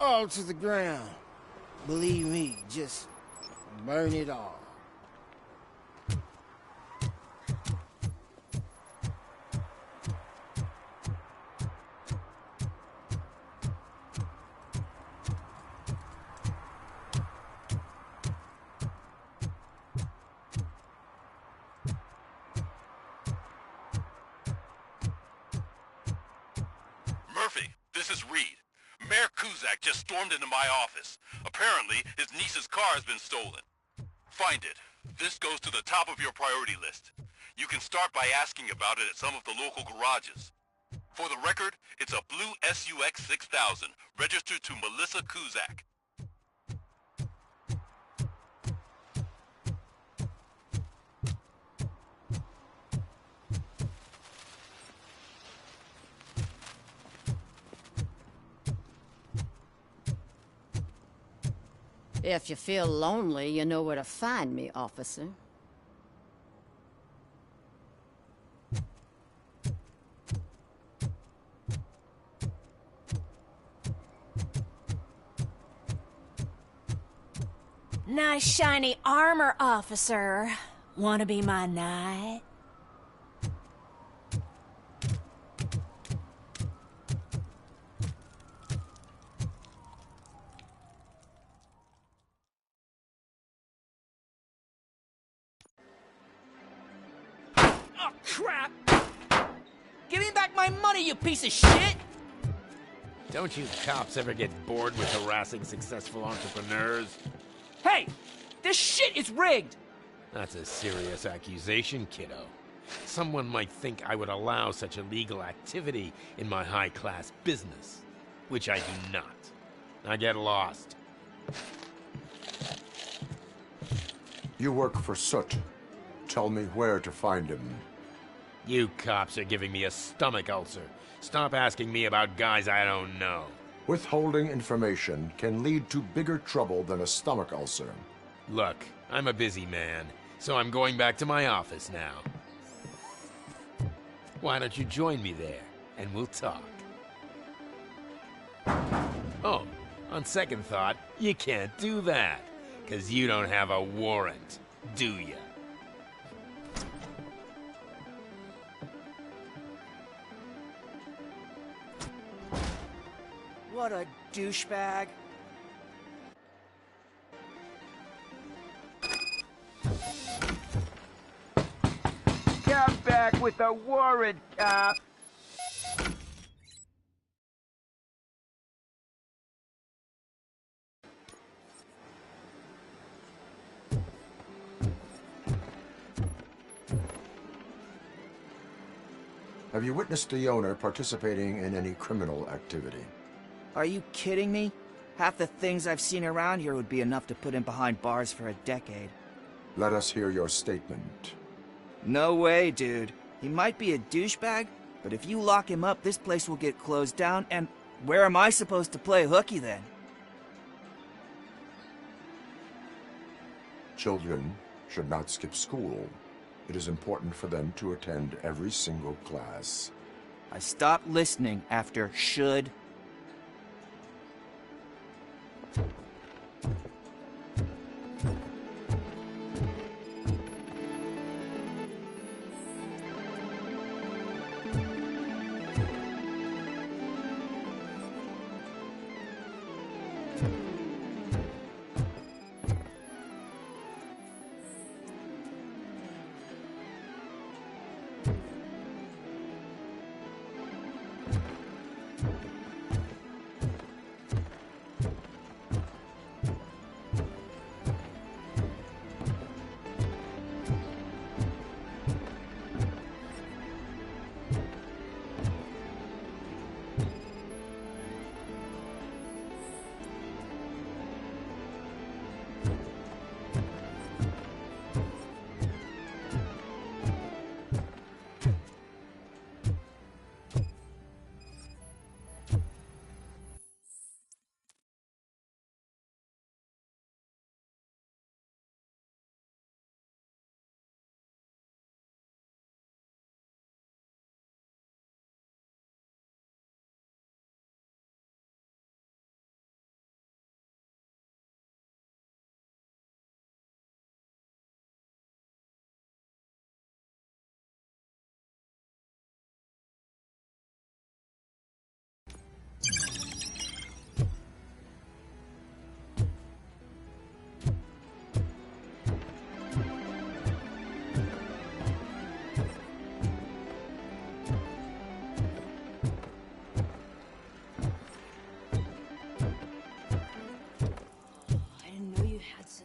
All to the ground. Believe me, just burn it all. Murphy, this is Reed. Mayor Kuzak just stormed into my office. Apparently, his niece's car has been stolen. Find it. This goes to the top of your priority list. You can start by asking about it at some of the local garages. For the record, it's a blue SUX 6000, registered to Melissa Kuzak. If you feel lonely, you know where to find me, officer. Nice shiny armor, officer. Wanna be my knight? Oh, crap! Give me back my money, you piece of shit! Don't you cops ever get bored with harassing successful entrepreneurs? Hey! This shit is rigged! That's a serious accusation, kiddo. Someone might think I would allow such illegal activity in my high-class business, which I do not. I get lost. You work for Soot. Tell me where to find him. You cops are giving me a stomach ulcer. Stop asking me about guys I don't know. Withholding information can lead to bigger trouble than a stomach ulcer. Look, I'm a busy man, so I'm going back to my office now. Why don't you join me there, and we'll talk. Oh, on second thought, you can't do that, 'cause you don't have a warrant, do ya? What a douchebag. Come back with a warrant, cop! Have you witnessed the owner participating in any criminal activity? Are you kidding me? Half the things I've seen around here would be enough to put him behind bars for a decade. Let us hear your statement. No way, dude. He might be a douchebag, but if you lock him up, this place will get closed down, and where am I supposed to play hooky then? Children should not skip school. It is important for them to attend every single class. I stopped listening after should.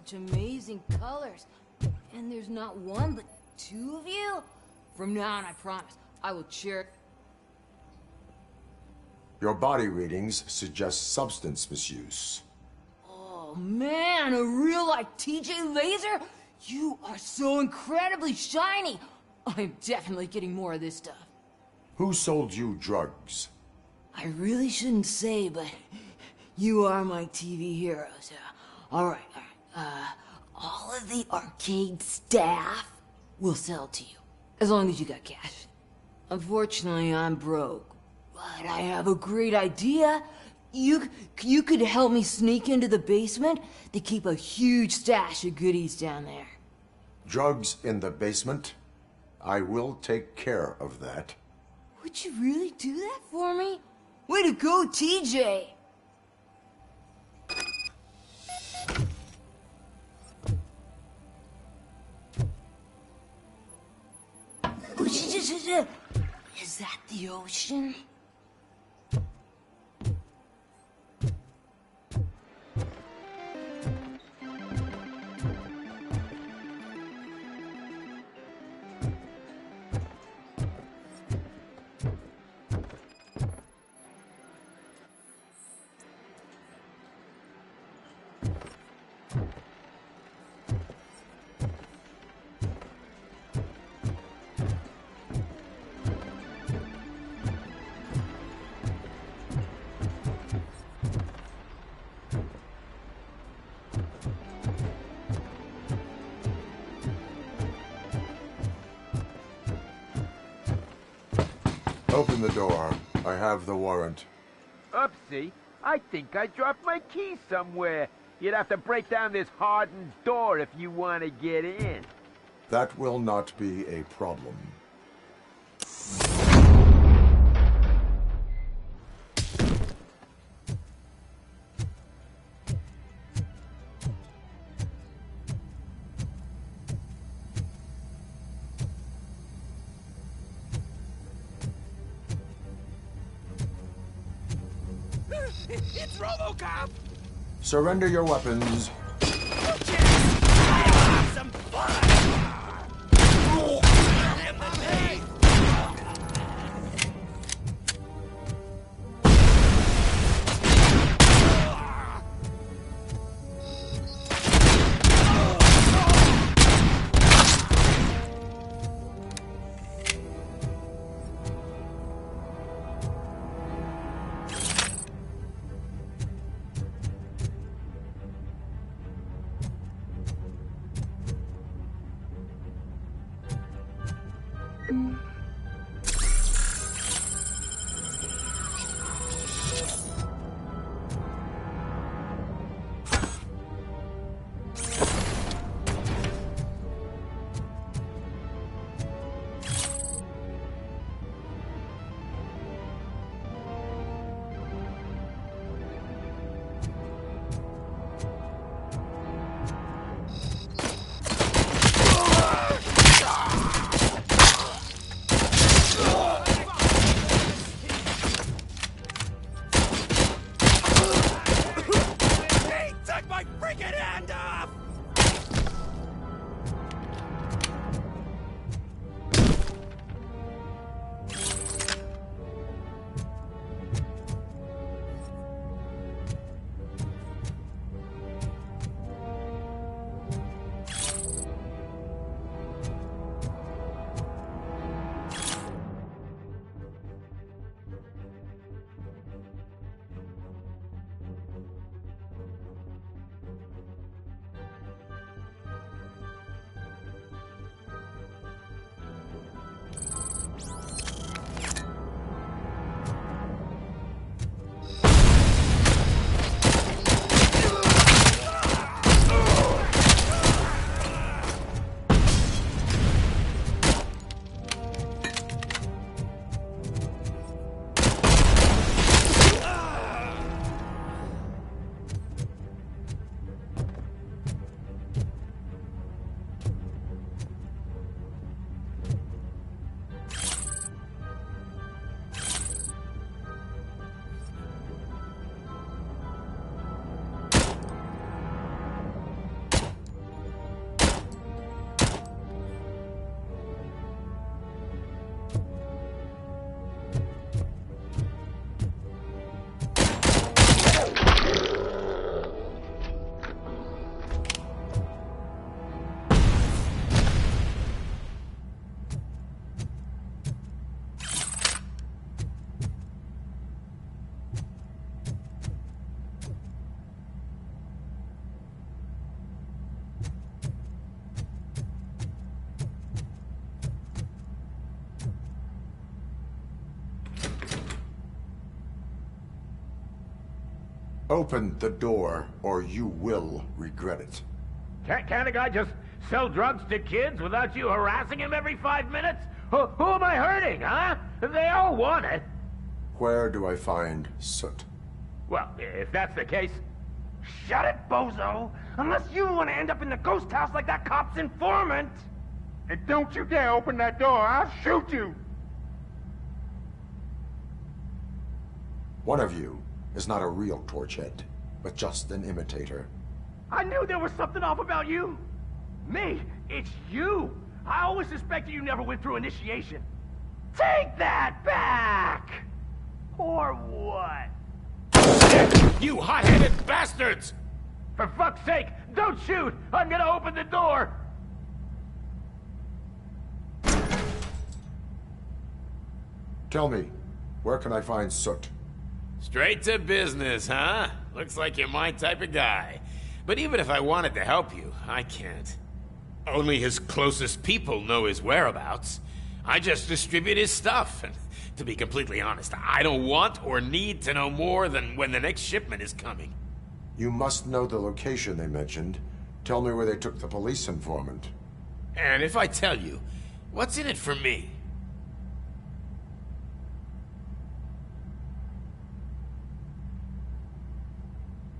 such amazing colors. And there's not one, but two of you? From now on, I promise, I will cheer. Your body readings suggest substance misuse. Oh man, a real-life TJ Laser? You are so incredibly shiny! I'm definitely getting more of this stuff. Who sold you drugs? I really shouldn't say, but you are my TV heroes. Alright. All of the arcade staff will sell to you, as long as you got cash. Unfortunately, I'm broke, but I have a great idea. You could help me sneak into the basement. They keep a huge stash of goodies down there. Drugs in the basement? I will take care of that. Would you really do that for me? Way to go, TJ! Is that the ocean? Open the door. I have the warrant. Oopsie. I think I dropped my key somewhere. You'd have to break down this hardened door if you want to get in. That will not be a problem. It's Robocop! Surrender your weapons. Some fun! Open the door, or you will regret it. Can't a guy just sell drugs to kids without you harassing him every 5 minutes? Who am I hurting, huh? They all want it. Where do I find Soot? Well, if that's the case... Shut it, bozo! Unless you want to end up in the ghost house like that cop's informant! And don't you dare open that door, I'll shoot you! One of you is not a real Torchhead, but just an imitator. I knew there was something off about you! Me? It's you! I always suspected you never went through initiation. Take that back! Or what? You hot-headed bastards! For fuck's sake, don't shoot! I'm gonna open the door! Tell me, where can I find Soot? Straight to business, huh? Looks like you're my type of guy. But even if I wanted to help you, I can't. Only his closest people know his whereabouts. I just distribute his stuff, and to be completely honest, I don't want or need to know more than when the next shipment is coming. You must know the location they mentioned. Tell me where they took the police informant. And if I tell you, what's in it for me?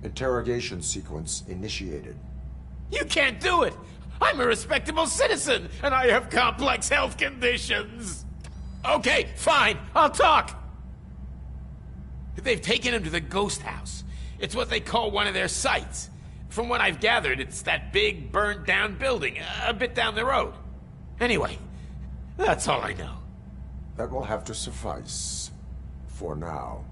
Interrogation sequence initiated. You can't do it! I'm a respectable citizen, and I have complex health conditions! Okay, fine, I'll talk! They've taken him to the ghost house. It's what they call one of their sites. From what I've gathered, it's that big, burned-down building, a bit down the road. Anyway, that's all I know. That will have to suffice. For now.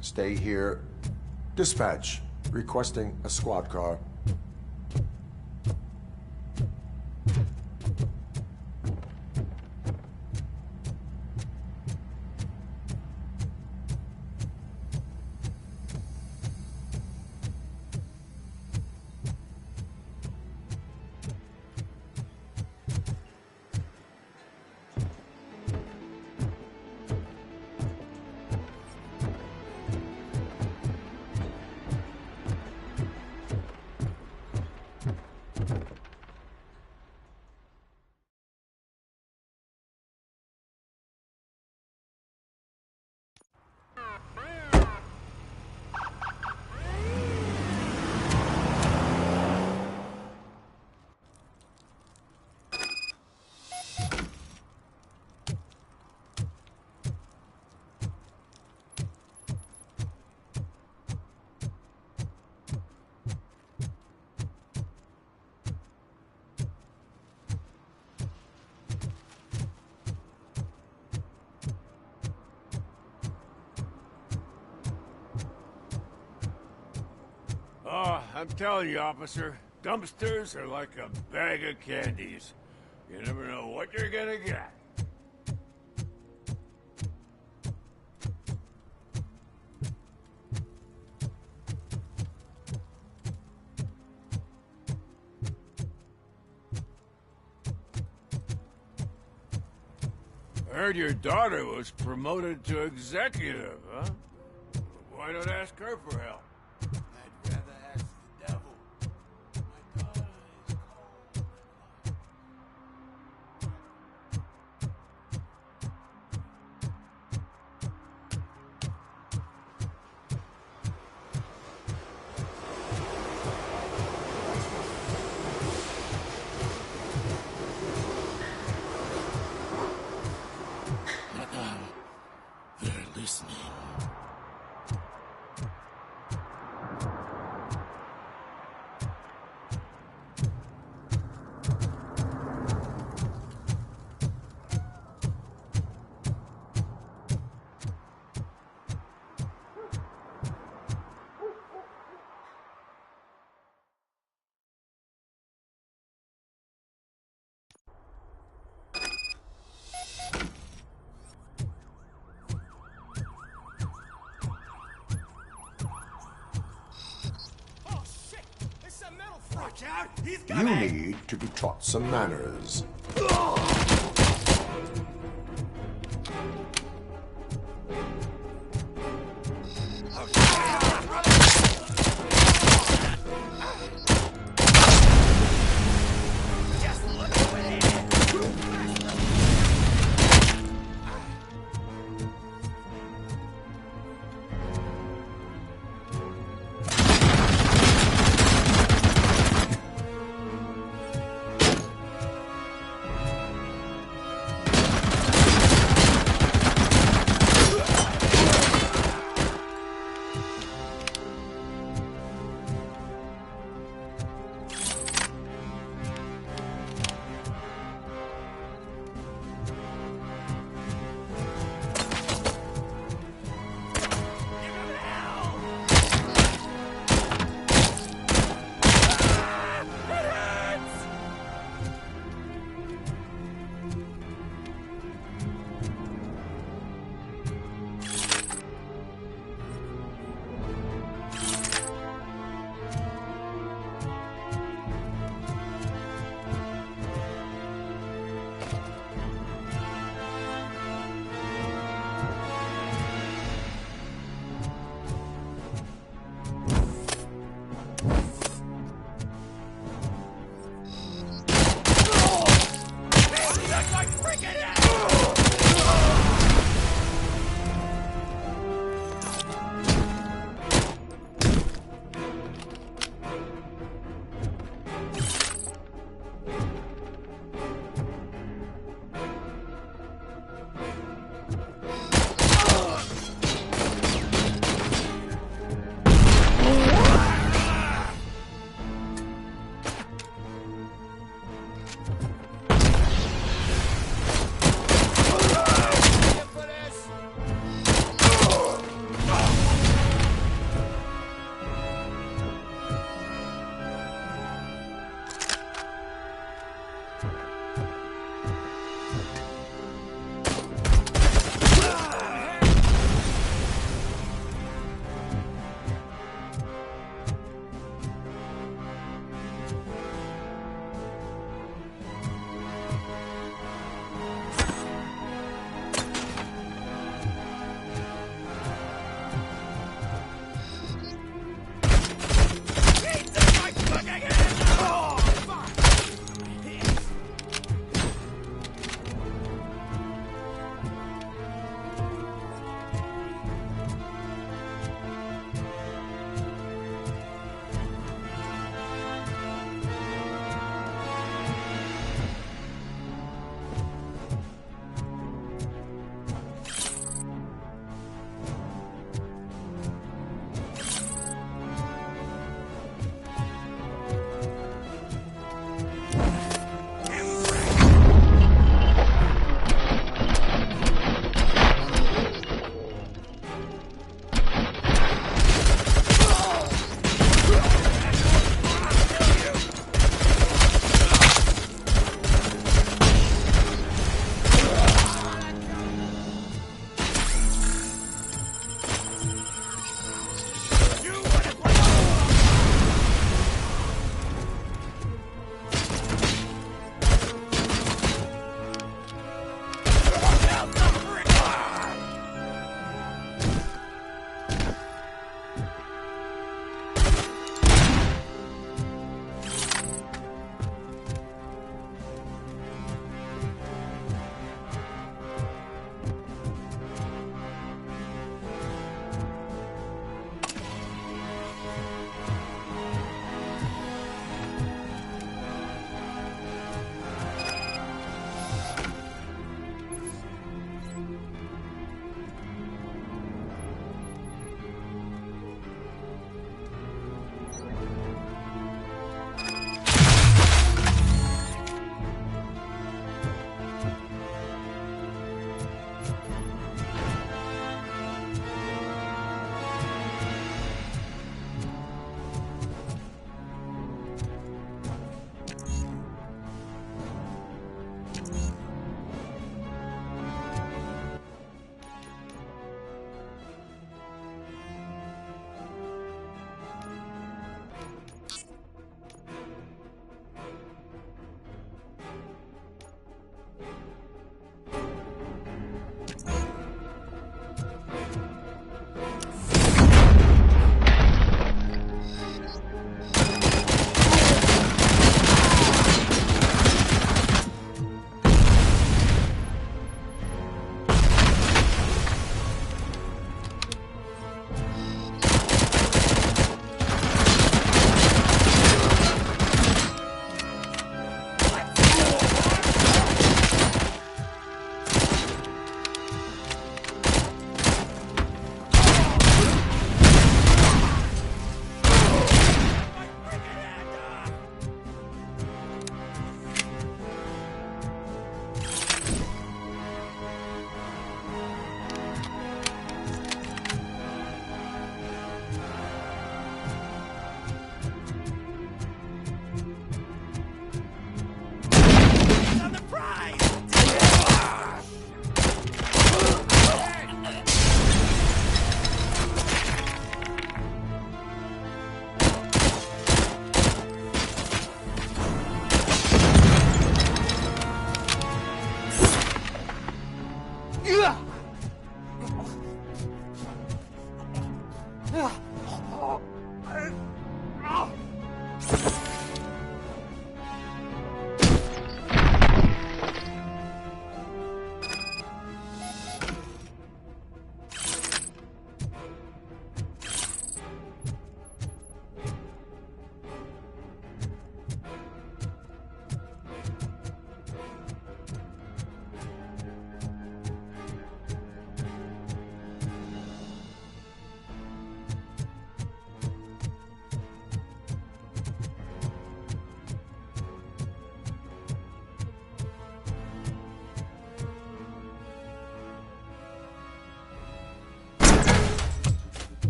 Stay here. Dispatch. Requesting a squad car. Oh, I'm telling you, officer, dumpsters are like a bag of candies. You never know what you're gonna get. I heard your daughter was promoted to executive, huh? Why not ask her for help? I'd rather ask the devil. My daughter is cold. listening. You need to be taught some manners.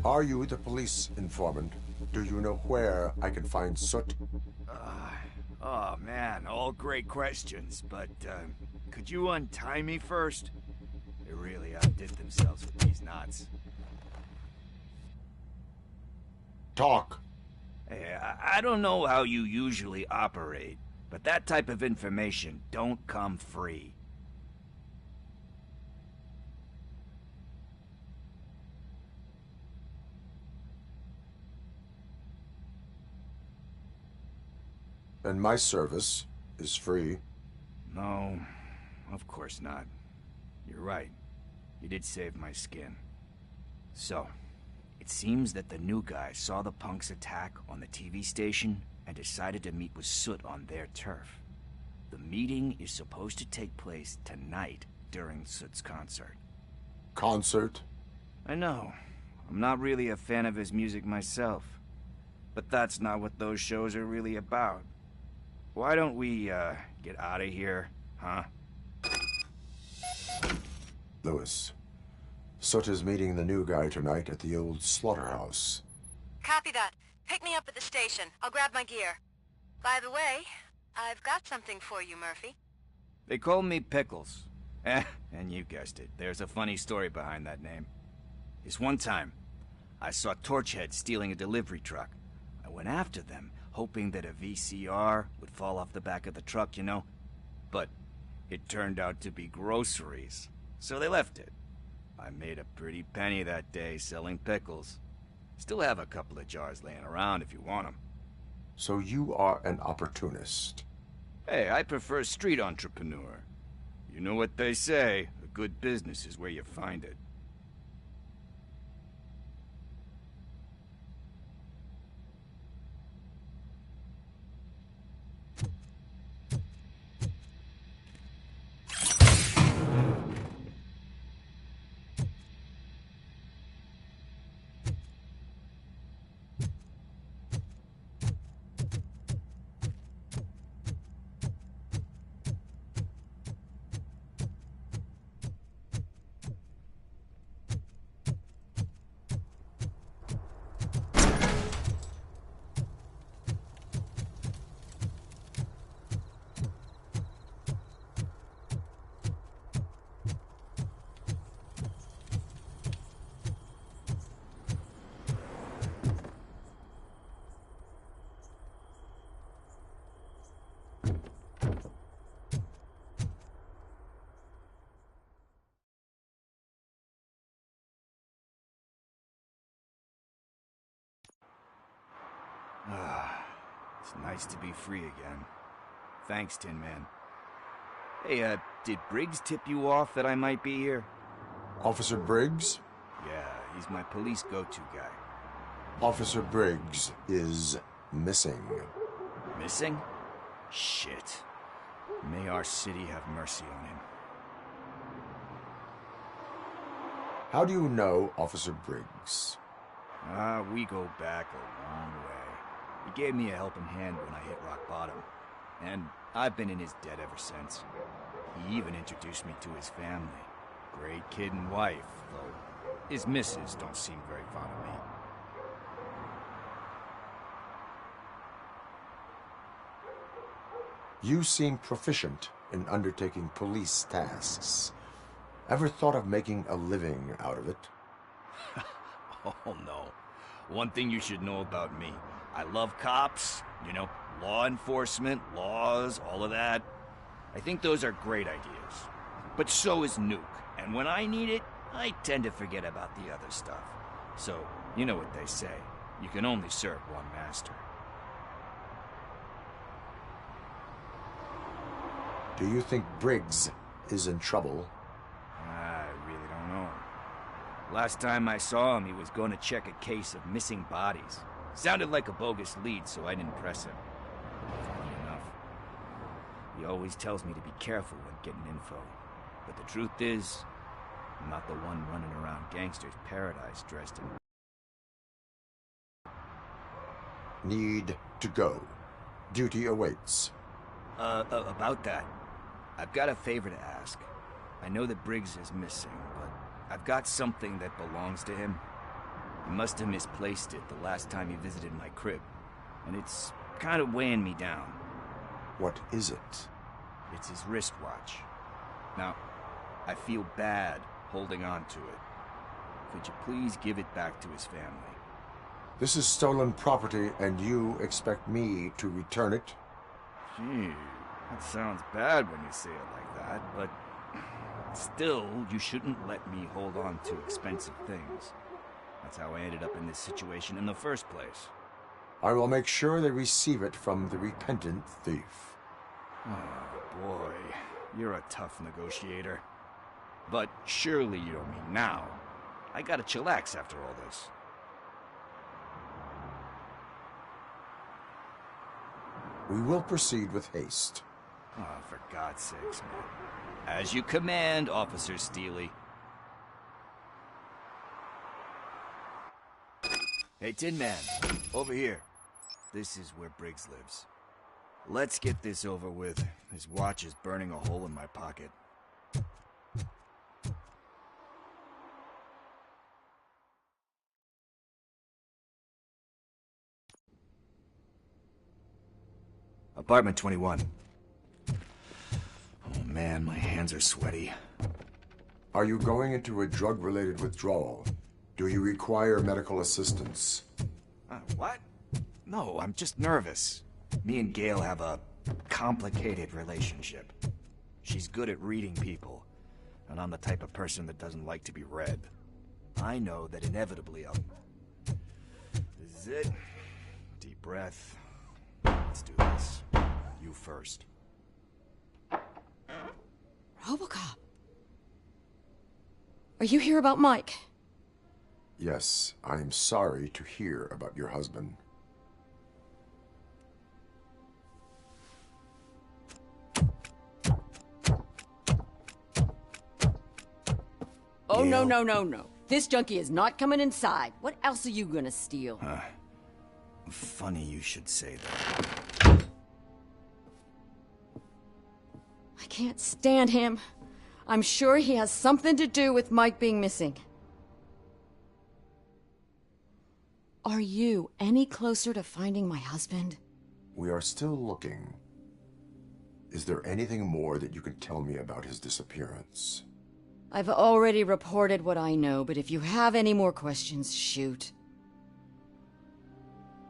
Are you the police informant? Do you know where I can find Soot? Oh man, all great questions, but could you untie me first? They really outdid themselves with these knots. Talk. Hey, I don't know how you usually operate, but that type of information don't come free. And my service is free. No, of course not. You're right. You did save my skin. So, it seems that the new guy saw the punk's attack on the TV station and decided to meet with Soot on their turf. The meeting is supposed to take place tonight during Soot's concert. Concert? I know. I'm not really a fan of his music myself. But that's not what those shows are really about. Why don't we, get out of here, huh? Lewis, Soot is meeting the new guy tonight at the old slaughterhouse. Copy that. Pick me up at the station. I'll grab my gear. By the way, I've got something for you, Murphy. They call me Pickles. And you guessed it. There's a funny story behind that name. This one time, I saw Torchhead stealing a delivery truck. I went after them, hoping that a VCR would fall off the back of the truck, you know? But it turned out to be groceries, so they left it. I made a pretty penny that day selling pickles. Still have a couple of jars laying around if you want them. So you are an opportunist. Hey, I prefer street entrepreneur. You know what they say, a good business is where you find it. It's nice to be free again. Thanks, Tin Man. Hey, did Briggs tip you off that I might be here? Officer Briggs? Yeah, he's my police go-to guy. Officer Briggs is missing. Missing? Shit. May our city have mercy on him. How do you know Officer Briggs? We go back a long way. He gave me a helping hand when I hit rock bottom. And I've been in his debt ever since. He even introduced me to his family. Great kid and wife, though his missus don't seem very fond of me. You seem proficient in undertaking police tasks. Ever thought of making a living out of it? Oh, no. One thing you should know about me. I love cops, you know, law enforcement, laws, all of that. I think those are great ideas. But so is Nuke. And when I need it, I tend to forget about the other stuff. So, you know what they say. You can only serve one master. Do you think Briggs is in trouble? I really don't know. Last time I saw him, he was going to check a case of missing bodies. Sounded like a bogus lead, so I didn't press him. Funny enough. He always tells me to be careful when getting info. But the truth is, I'm not the one running around Gangster's Paradise dressed in... Need to go. Duty awaits. About that, I've got a favor to ask. I know that Briggs is missing, but I've got something that belongs to him. He must have misplaced it the last time he visited my crib, and it's kind of weighing me down. What is it? It's his wristwatch. Now, I feel bad holding on to it. Could you please give it back to his family? This is stolen property, and you expect me to return it? Gee, that sounds bad when you say it like that, but still, you shouldn't let me hold on to expensive things. That's how I ended up in this situation in the first place. I will make sure they receive it from the repentant thief. Oh, boy. You're a tough negotiator. But surely you don't mean now. I gotta chillax after all this. We will proceed with haste. Oh, for God's sakes, man. As you command, Officer Steely. Hey, Tin Man, over here. This is where Briggs lives. Let's get this over with. His watch is burning a hole in my pocket. Apartment 21. Oh man, my hands are sweaty. Are you going into a drug-related withdrawal? Do you require medical assistance? What? No, I'm just nervous. Me and Gail have a complicated relationship. She's good at reading people, and I'm the type of person that doesn't like to be read. I know that inevitably I'll... This is it. Deep breath. Let's do this. You first. Robocop. Are you here about Mike? Yes, I am sorry to hear about your husband. Oh, no, no, no, no. This junkie is not coming inside. What else are you gonna steal? Funny you should say that. I can't stand him. I'm sure he has something to do with Mike being missing. Are you any closer to finding my husband? We are still looking. Is there anything more that you can tell me about his disappearance? I've already reported what I know, but if you have any more questions, shoot.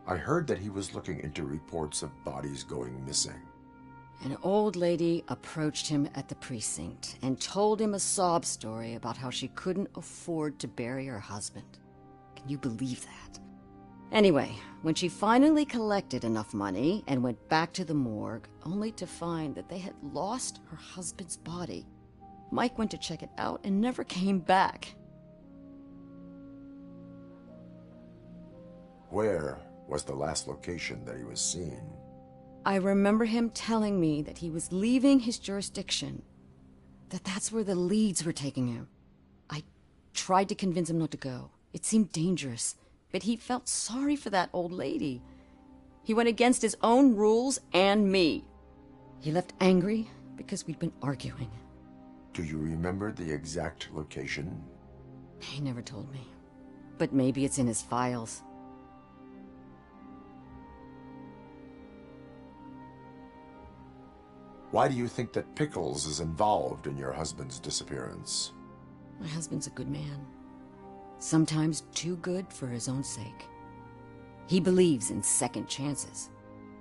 I heard that he was looking into reports of bodies going missing. An old lady approached him at the precinct and told him a sob story about how she couldn't afford to bury her husband. Can you believe that? Anyway, when she finally collected enough money and went back to the morgue, only to find that they had lost her husband's body, Mike went to check it out and never came back. Where was the last location that he was seen? I remember him telling me that he was leaving his jurisdiction, that that's where the leads were taking him. I tried to convince him not to go. It seemed dangerous, but he felt sorry for that old lady. He went against his own rules and me. He left angry because we'd been arguing. Do you remember the exact location? He never told me, but maybe it's in his files. Why do you think that Pickles is involved in your husband's disappearance? My husband's a good man. Sometimes too good for his own sake. He believes in second chances,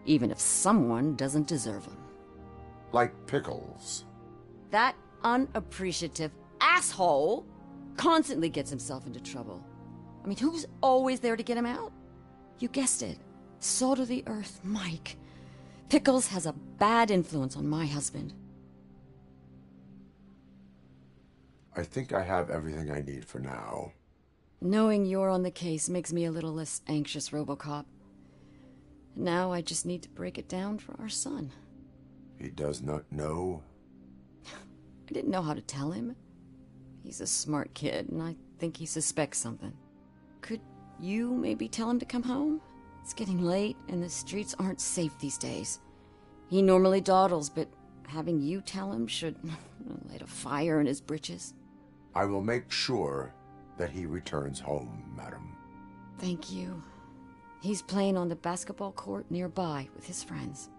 even if someone doesn't deserve them. Like Pickles. That unappreciative asshole constantly gets himself into trouble. I mean, who's always there to get him out? You guessed it. Salt of the earth, Mike. Pickles has a bad influence on my husband. I think I have everything I need for now. Knowing you're on the case makes me a little less anxious, Robocop. Now I just need to break it down for our son. He does not know? I didn't know how to tell him. He's a smart kid, and I think he suspects something. Could you maybe tell him to come home? It's getting late, and the streets aren't safe these days. He normally dawdles, but having you tell him should light a fire in his britches. I will make sure that he returns home, madam. Thank you. He's playing on the basketball court nearby with his friends.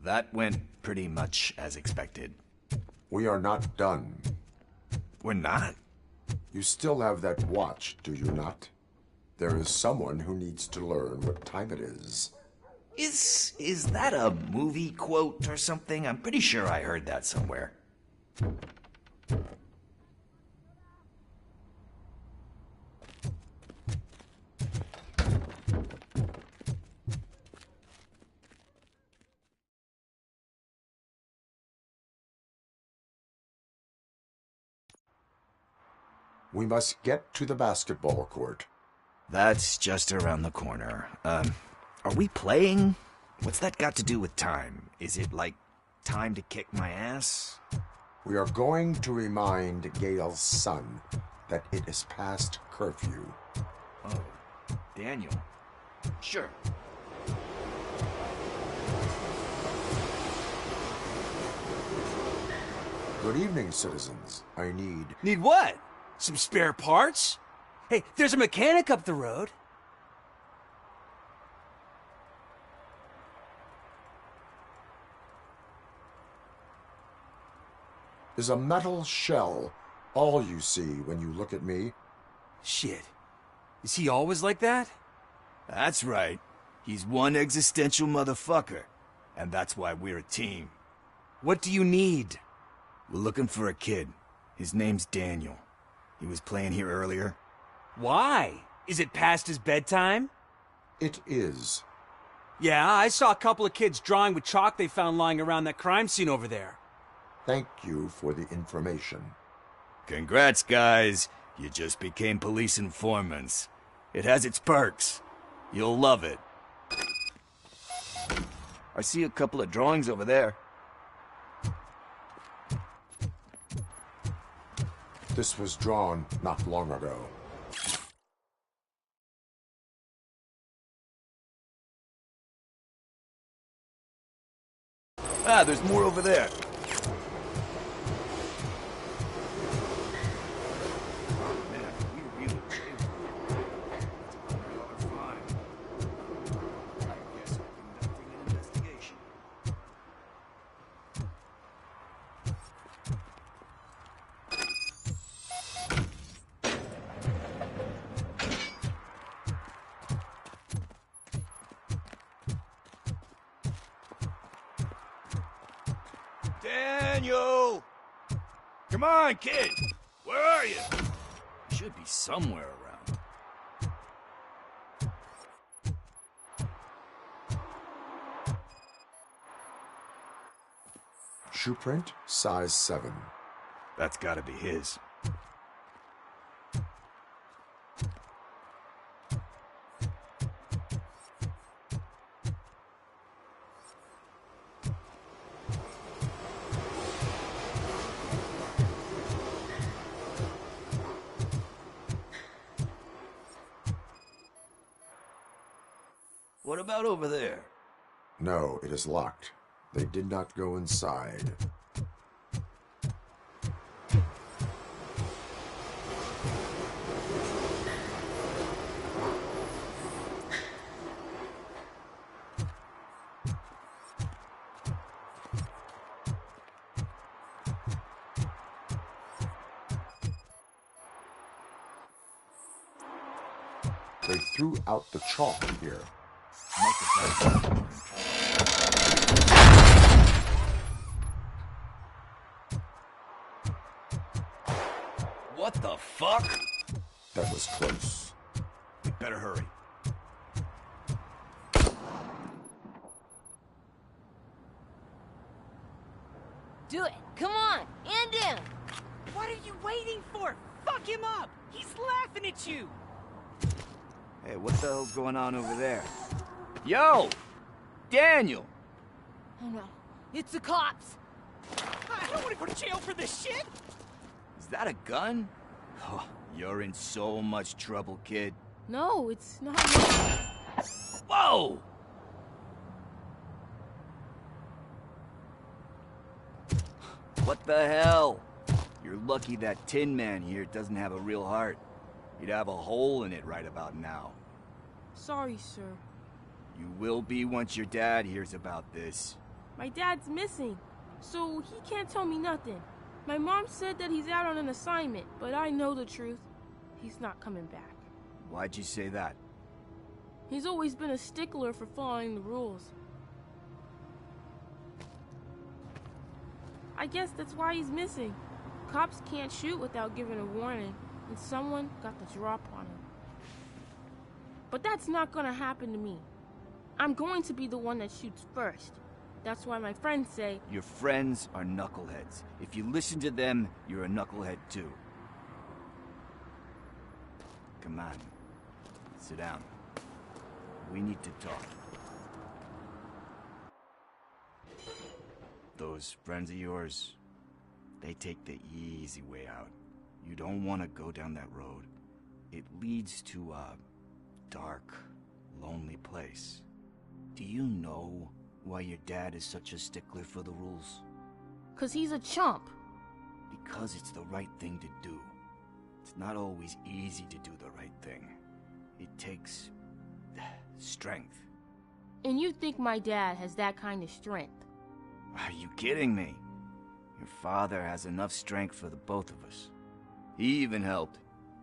That went pretty much as expected. We are not done. We're not? You still have that watch, do you not? There is someone who needs to learn what time it is. Is that a movie quote or something? I'm pretty sure I heard that somewhere. We must get to the basketball court. That's just around the corner. Are we playing? What's that got to do with time? Is it like time to kick my ass? We are going to remind Gail's son that it is past curfew. Oh, Daniel. Sure. Good evening, citizens. I need... Need what? Some spare parts? Hey, there's a mechanic up the road. Is a metal shell all you see when you look at me? Shit. Is he always like that? That's right. He's one existential motherfucker. And that's why we're a team. What do you need? We're looking for a kid. His name's Daniel. He was playing here earlier. Why? Is it past his bedtime? It is. Yeah, I saw a couple of kids drawing with chalk they found lying around that crime scene over there. Thank you for the information. Congrats, guys. You just became police informants. It has its perks. You'll love it. I see a couple of drawings over there. This was drawn not long ago. Ah, there's more over there. Daniel! Come on, kid! Where are you? You should be somewhere around. Shoe print, size 7. That's gotta be his. about over there? No, it is locked. They did not go inside. They threw out the chalk here. What the fuck? That was close. We better hurry. Do it. Come on. And in. What are you waiting for? Fuck him up! He's laughing at you! Hey, what the hell's going on over there? Yo! Daniel! Oh no. It's the cops. I don't want to go to jail for this shit! Is that a gun? Oh, you're in so much trouble, kid. No, it's not. Whoa! What the hell? You're lucky that Tin Man here doesn't have a real heart. He'd have a hole in it right about now. Sorry, sir. You will be once your dad hears about this. My dad's missing, so he can't tell me nothing. My mom said that he's out on an assignment, but I know the truth. He's not coming back. Why'd you say that? He's always been a stickler for following the rules. I guess that's why he's missing. Cops can't shoot without giving a warning, and someone got the drop on him. But that's not gonna happen to me. I'm going to be the one that shoots first. That's why my friends say... Your friends are knuckleheads. If you listen to them, you're a knucklehead too. Come on. Sit down. We need to talk. Those friends of yours, they take the easy way out. You don't want to go down that road. It leads to a dark, lonely place. Do you know why your dad is such a stickler for the rules? 'Cause he's a chump. Because it's the right thing to do. It's not always easy to do the right thing. It takes strength. And you think my dad has that kind of strength? Are you kidding me? Your father has enough strength for the both of us. He even helped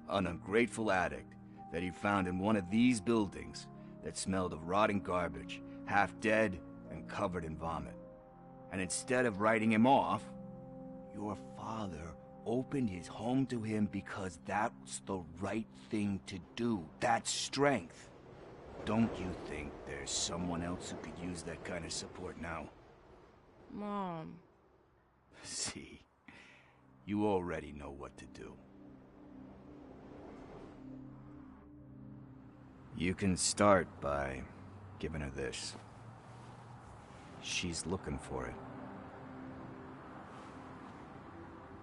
an ungrateful addict that he found in one of these buildings that smelled of rotting garbage, half dead and covered in vomit. And instead of writing him off, your father opened his home to him because that's the right thing to do. That's strength. Don't you think there's someone else who could use that kind of support now? Mom. See, you already know what to do. You can start by giving her this. She's looking for it.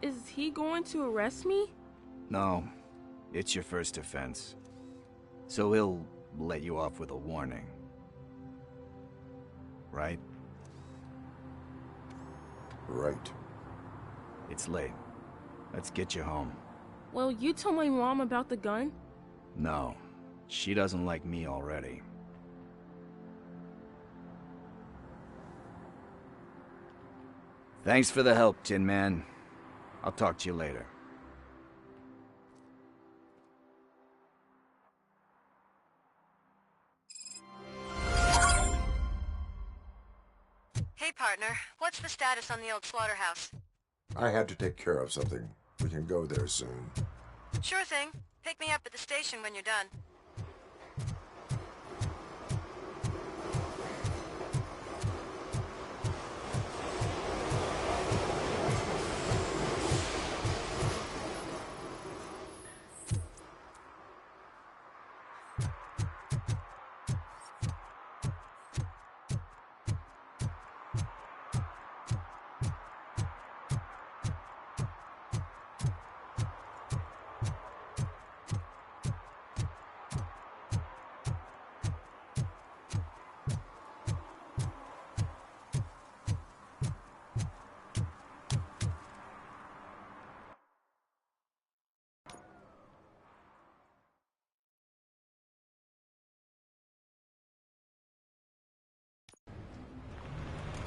Is he going to arrest me? No, it's your first offense. So he'll let you off with a warning. Right? Right. It's late. Let's get you home. Well, you told my mom about the gun? No, she doesn't like me already. Thanks for the help, Tin Man. I'll talk to you later. Hey, partner. What's the status on the old slaughterhouse? I had to take care of something. We can go there soon. Sure thing. Pick me up at the station when you're done.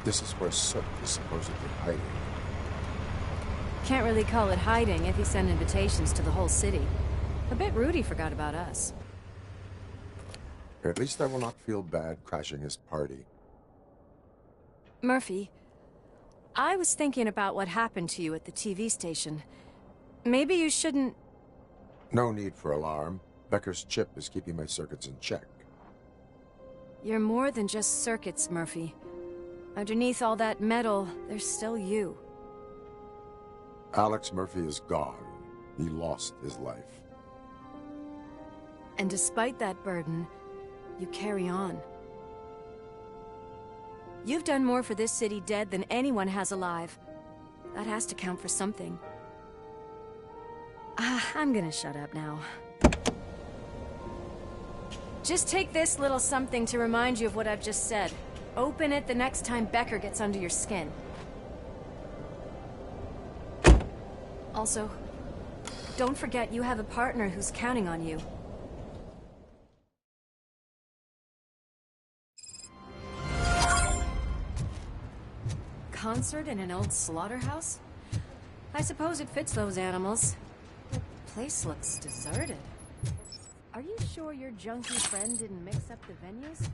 This is where Soot is supposedly hiding. Can't really call it hiding if he sent invitations to the whole city. A bit rude he forgot about us. At least I will not feel bad crashing his party. Murphy, I was thinking about what happened to you at the TV station. Maybe you shouldn't... No need for alarm. Becker's chip is keeping my circuits in check. You're more than just circuits, Murphy. Underneath all that metal, there's still you. Alex Murphy is gone. He lost his life. And despite that burden, you carry on. You've done more for this city dead than anyone has alive. That has to count for something. I'm gonna shut up now. Just take this little something to remind you of what I've just said. Open it the next time Becker gets under your skin. Also, don't forget you have a partner who's counting on you. Concert in an old slaughterhouse? I suppose it fits those animals. The place looks deserted. Are you sure your junkie friend didn't mix up the venues?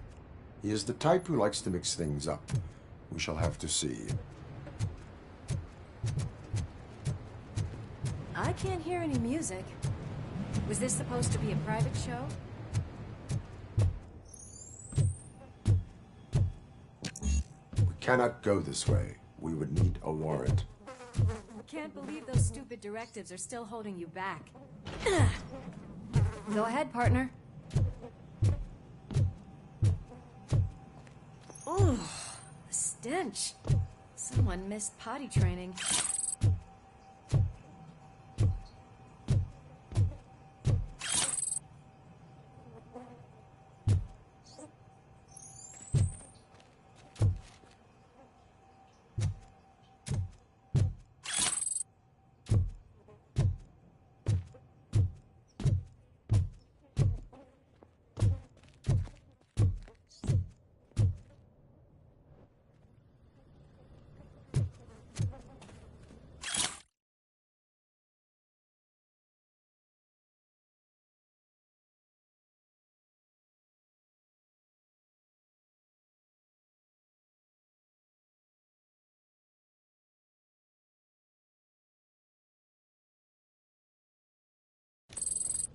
He is the type who likes to mix things up. We shall have to see. I can't hear any music. Was this supposed to be a private show? We cannot go this way. We would need a warrant. Can't believe those stupid directives are still holding you back. Go ahead, partner. Ooh, the stench. Someone missed potty training.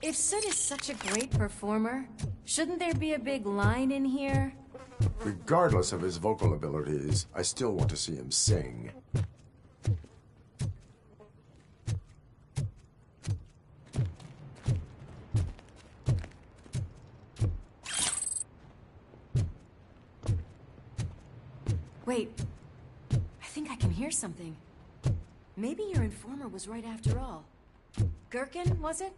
If Sid is such a great performer, shouldn't there be a big line in here? Regardless of his vocal abilities, I still want to see him sing. Wait, I think I can hear something. Maybe your informer was right after all. Gherkin, was it?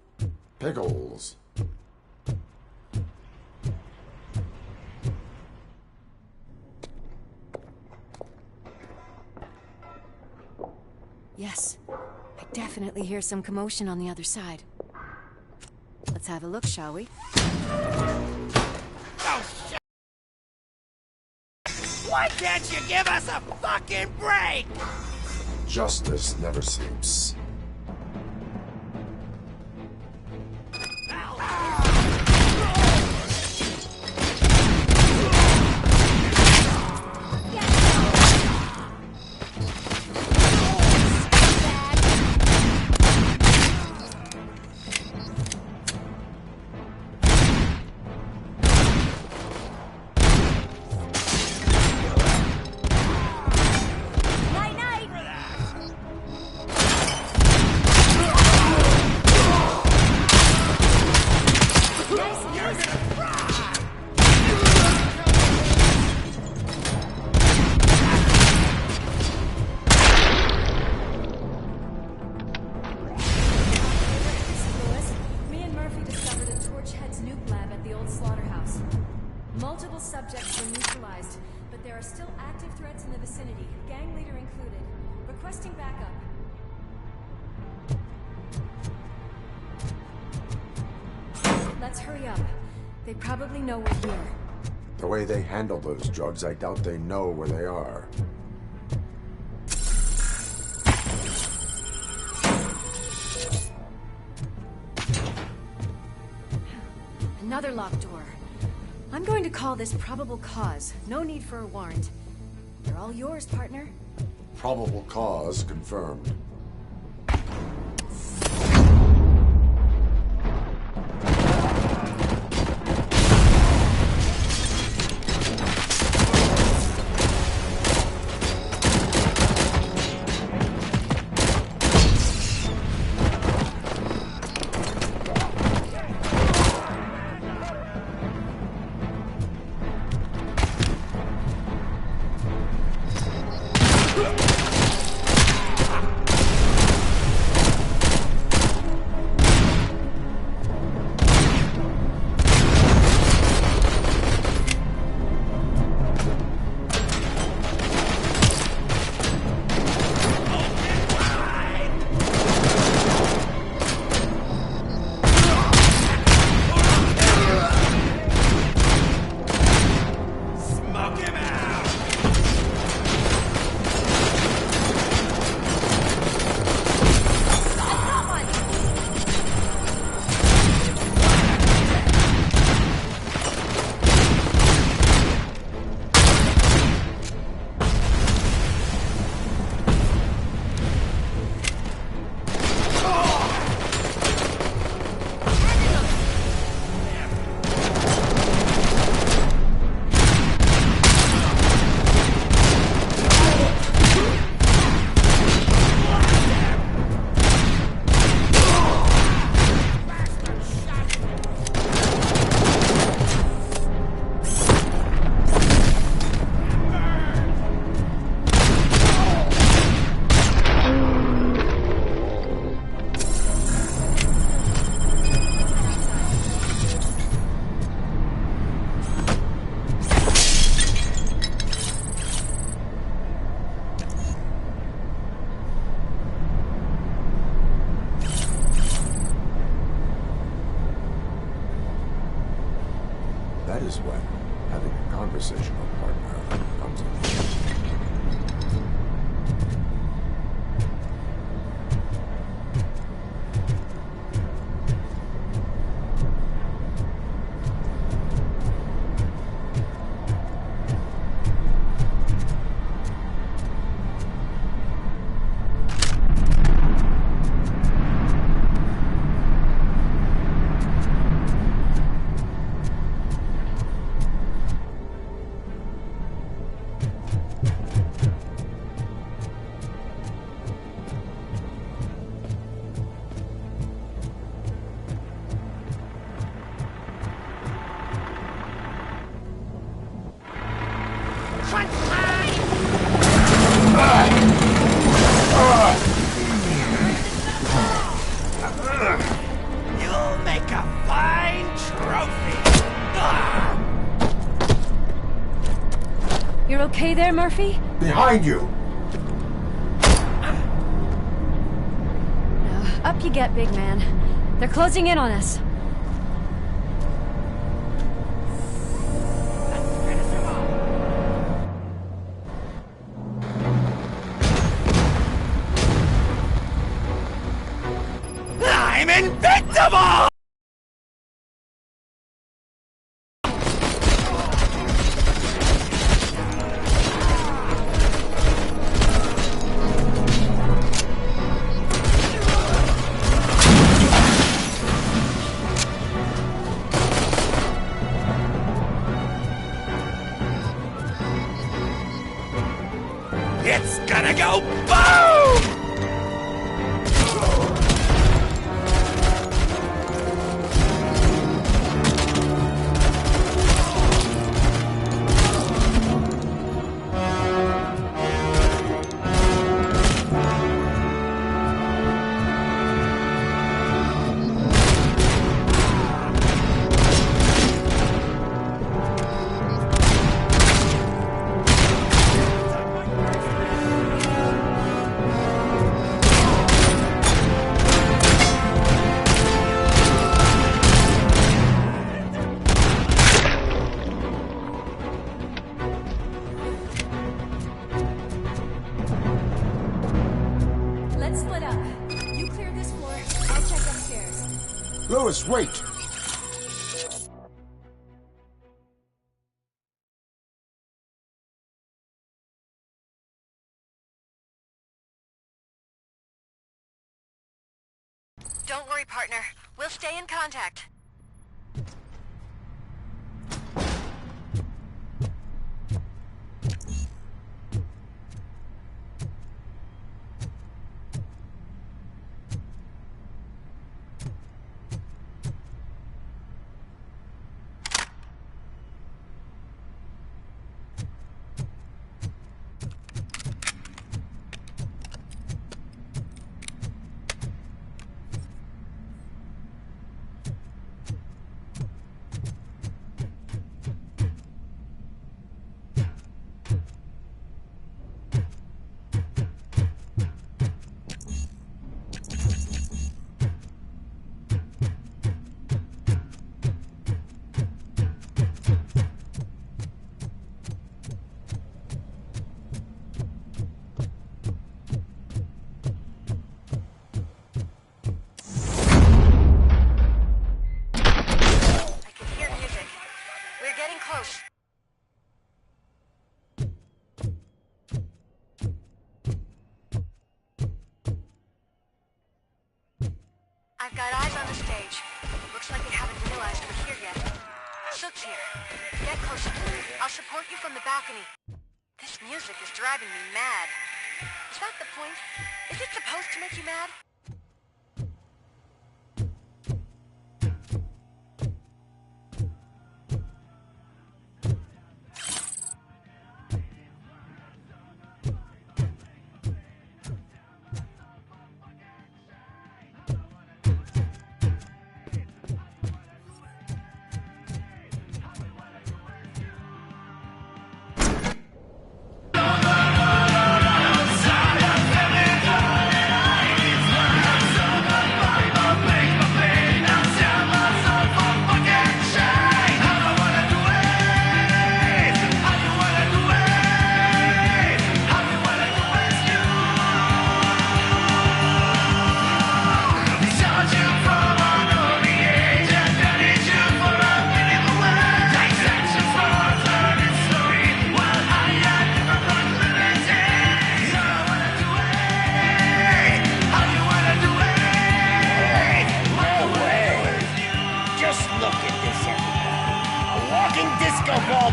Pickles. Yes, I definitely hear some commotion on the other side. Let's have a look, shall we? Oh, shit! Why can't you give us a fucking break? Justice never sleeps. Multiple subjects were neutralized, but there are still active threats in the vicinity, gang leader included. Requesting backup. Let's hurry up. They probably know we're here. The way they handle those drugs, I doubt they know where they are. another locked door. I'm going to call this probable cause. No need for a warrant. They're all yours, partner. Probable cause confirmed. That is when having a conversational partner comes in handy. You'll make a fine trophy. You're okay there, Murphy? Behind you! Up you get, big man. They're closing in on us. I'm invincible! It's gonna go boom! Let's split up. You clear this floor, I'll check upstairs. Louis, wait! Don't worry, partner. We'll stay in contact. I've got eyes on the stage. Looks like they haven't realized we're here yet. Sook's here. Get closer to me. I'll support you from the balcony. This music is driving me mad. Is that the point? Is it supposed to make you mad?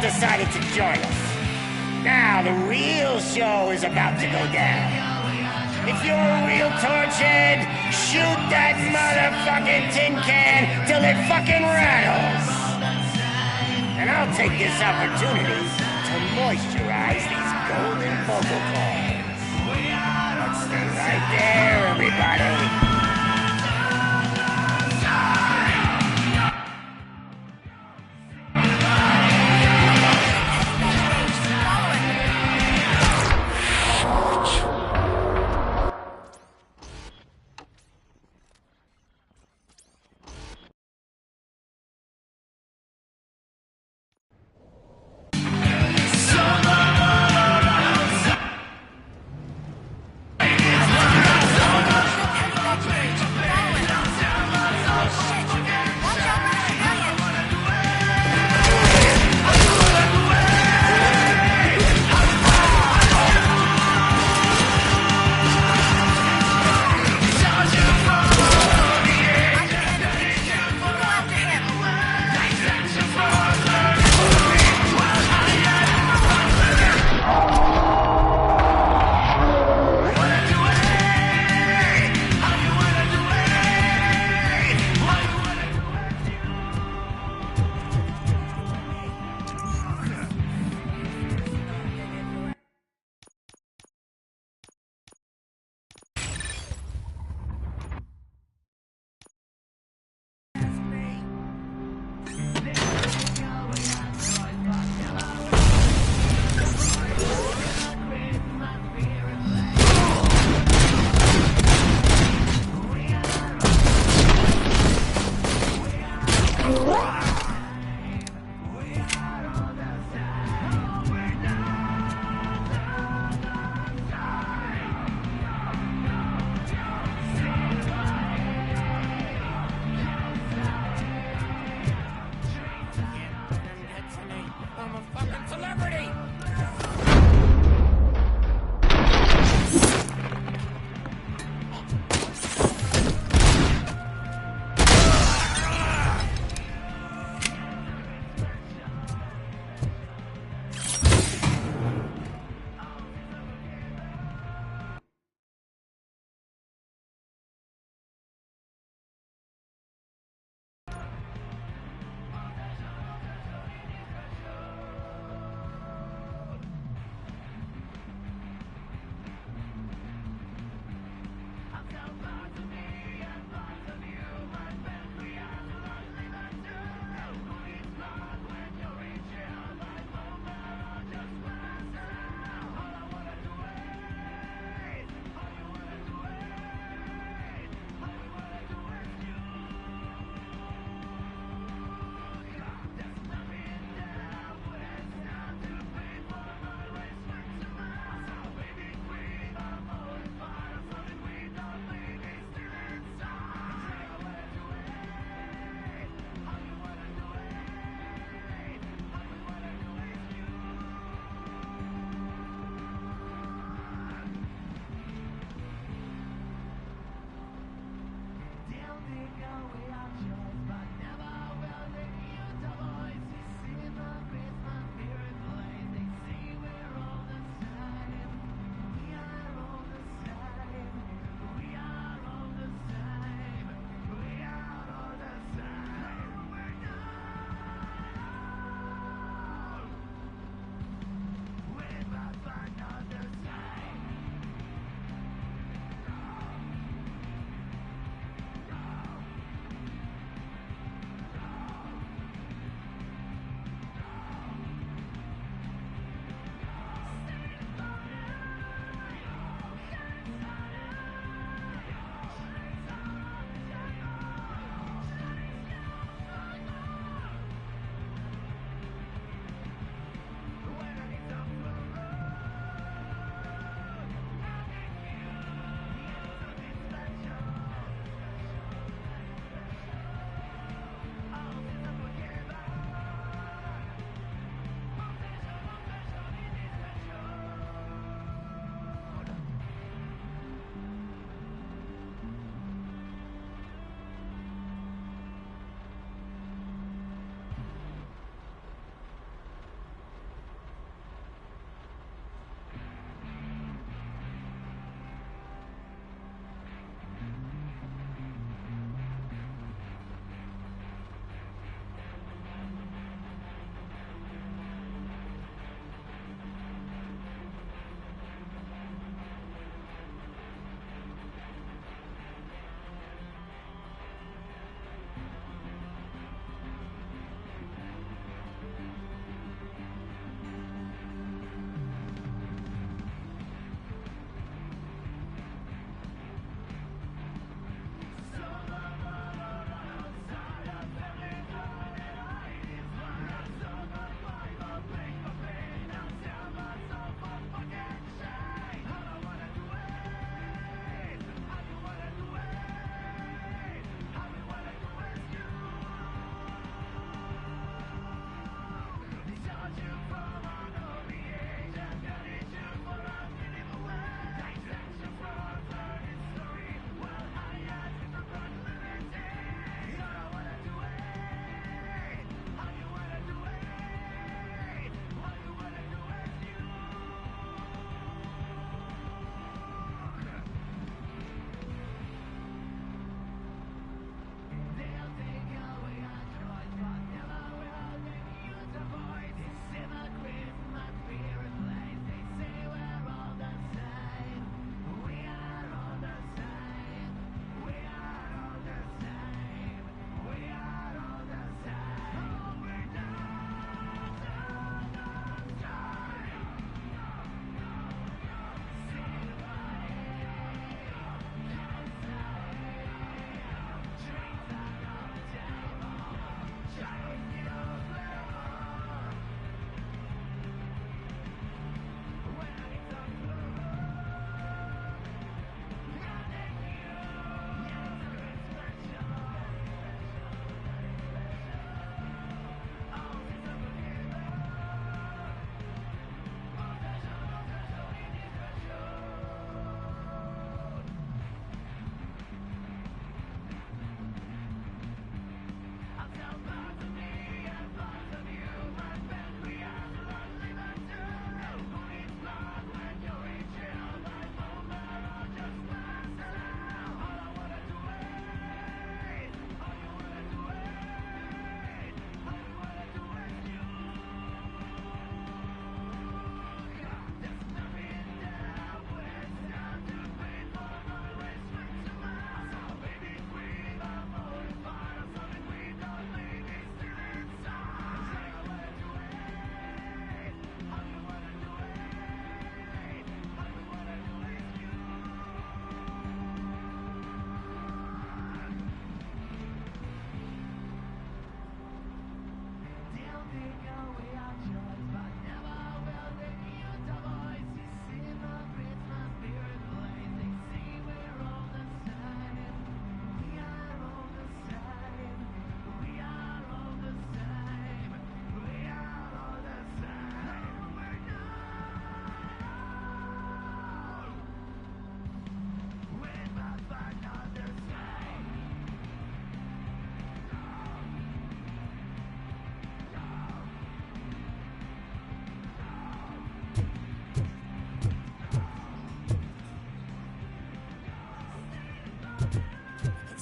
Decided to join us. Now the real show is about to go down. If you're a real torchhead, shoot that motherfucking tin can till it fucking rattles. And I'll take this opportunity to moisturize these golden vocal cords. Let's stay right there, everybody.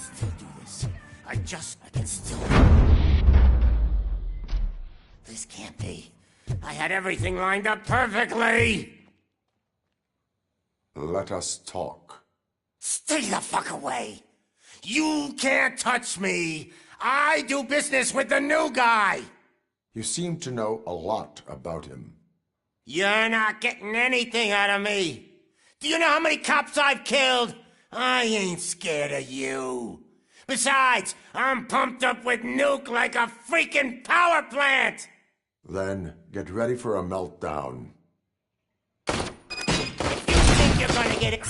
still do this. I can still... This can't be. I had everything lined up perfectly! Let us talk. Stay the fuck away! You can't touch me! I do business with the new guy! You seem to know a lot about him. You're not getting anything out of me! Do you know how many cops I've killed? I ain't scared of you. Besides, I'm pumped up with nuke like a freaking power plant! Then get ready for a meltdown. If you think you're gonna get it...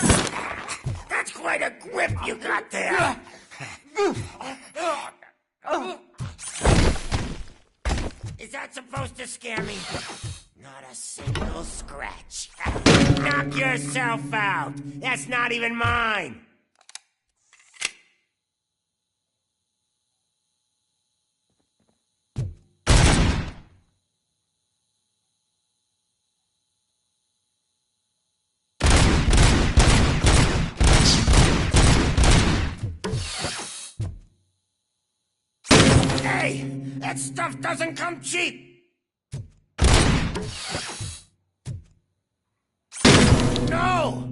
That's quite a grip you got there! Is that supposed to scare me? Not a single scratch. Knock yourself out! That's not even mine! Hey! That stuff doesn't come cheap! No!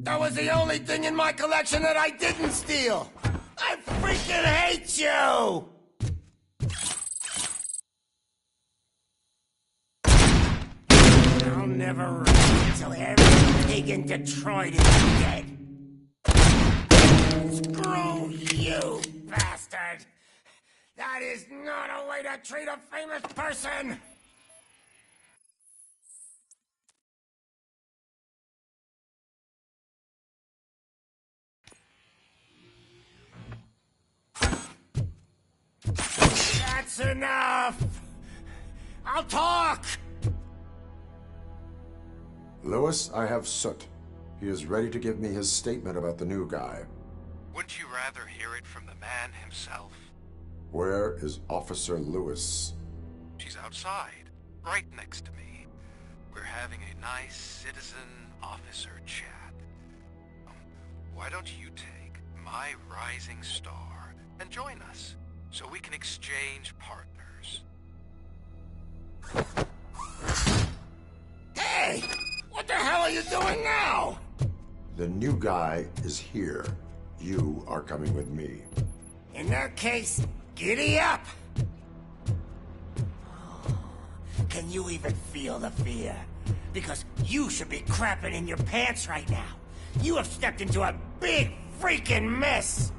That was the only thing in my collection that I didn't steal! I freaking hate you! I'll never rest until every pig in Detroit is dead. Screw you, bastard! That is not a way to treat a famous person! That's enough! I'll talk! Lewis, I have Soot. He is ready to give me his statement about the new guy. Wouldn't you rather hear it from the man himself? Where is Officer Lewis? She's outside, right next to me. We're having a nice citizen-officer chat. Why don't you take my rising star and join us, so we can exchange partners? Hey! What the hell are you doing now? The new guy is here. You are coming with me. In that case, giddy up! Can you even feel the fear? Because you should be crapping in your pants right now. You have stepped into a big freaking mess!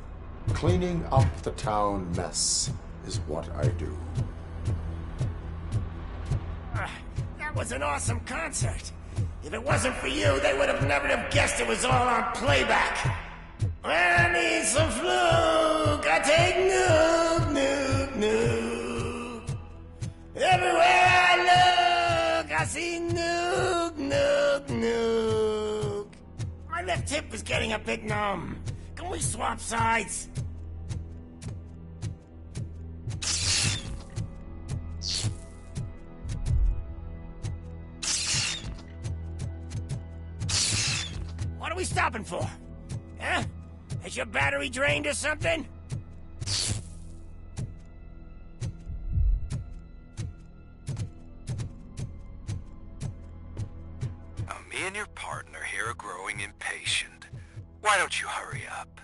Cleaning up the town mess is what I do. That was an awesome concert. If it wasn't for you, they would have never have guessed it was all on playback. I need some fluke. I take nuke, nuke, nuke. Everywhere I look, I see nuke, nuke, nuke. My left hip is getting a bit numb. Can we swap sides? What are we stopping for? Huh? Has your battery drained or something? Me and your partner here are growing impatient. Why don't you hurry up?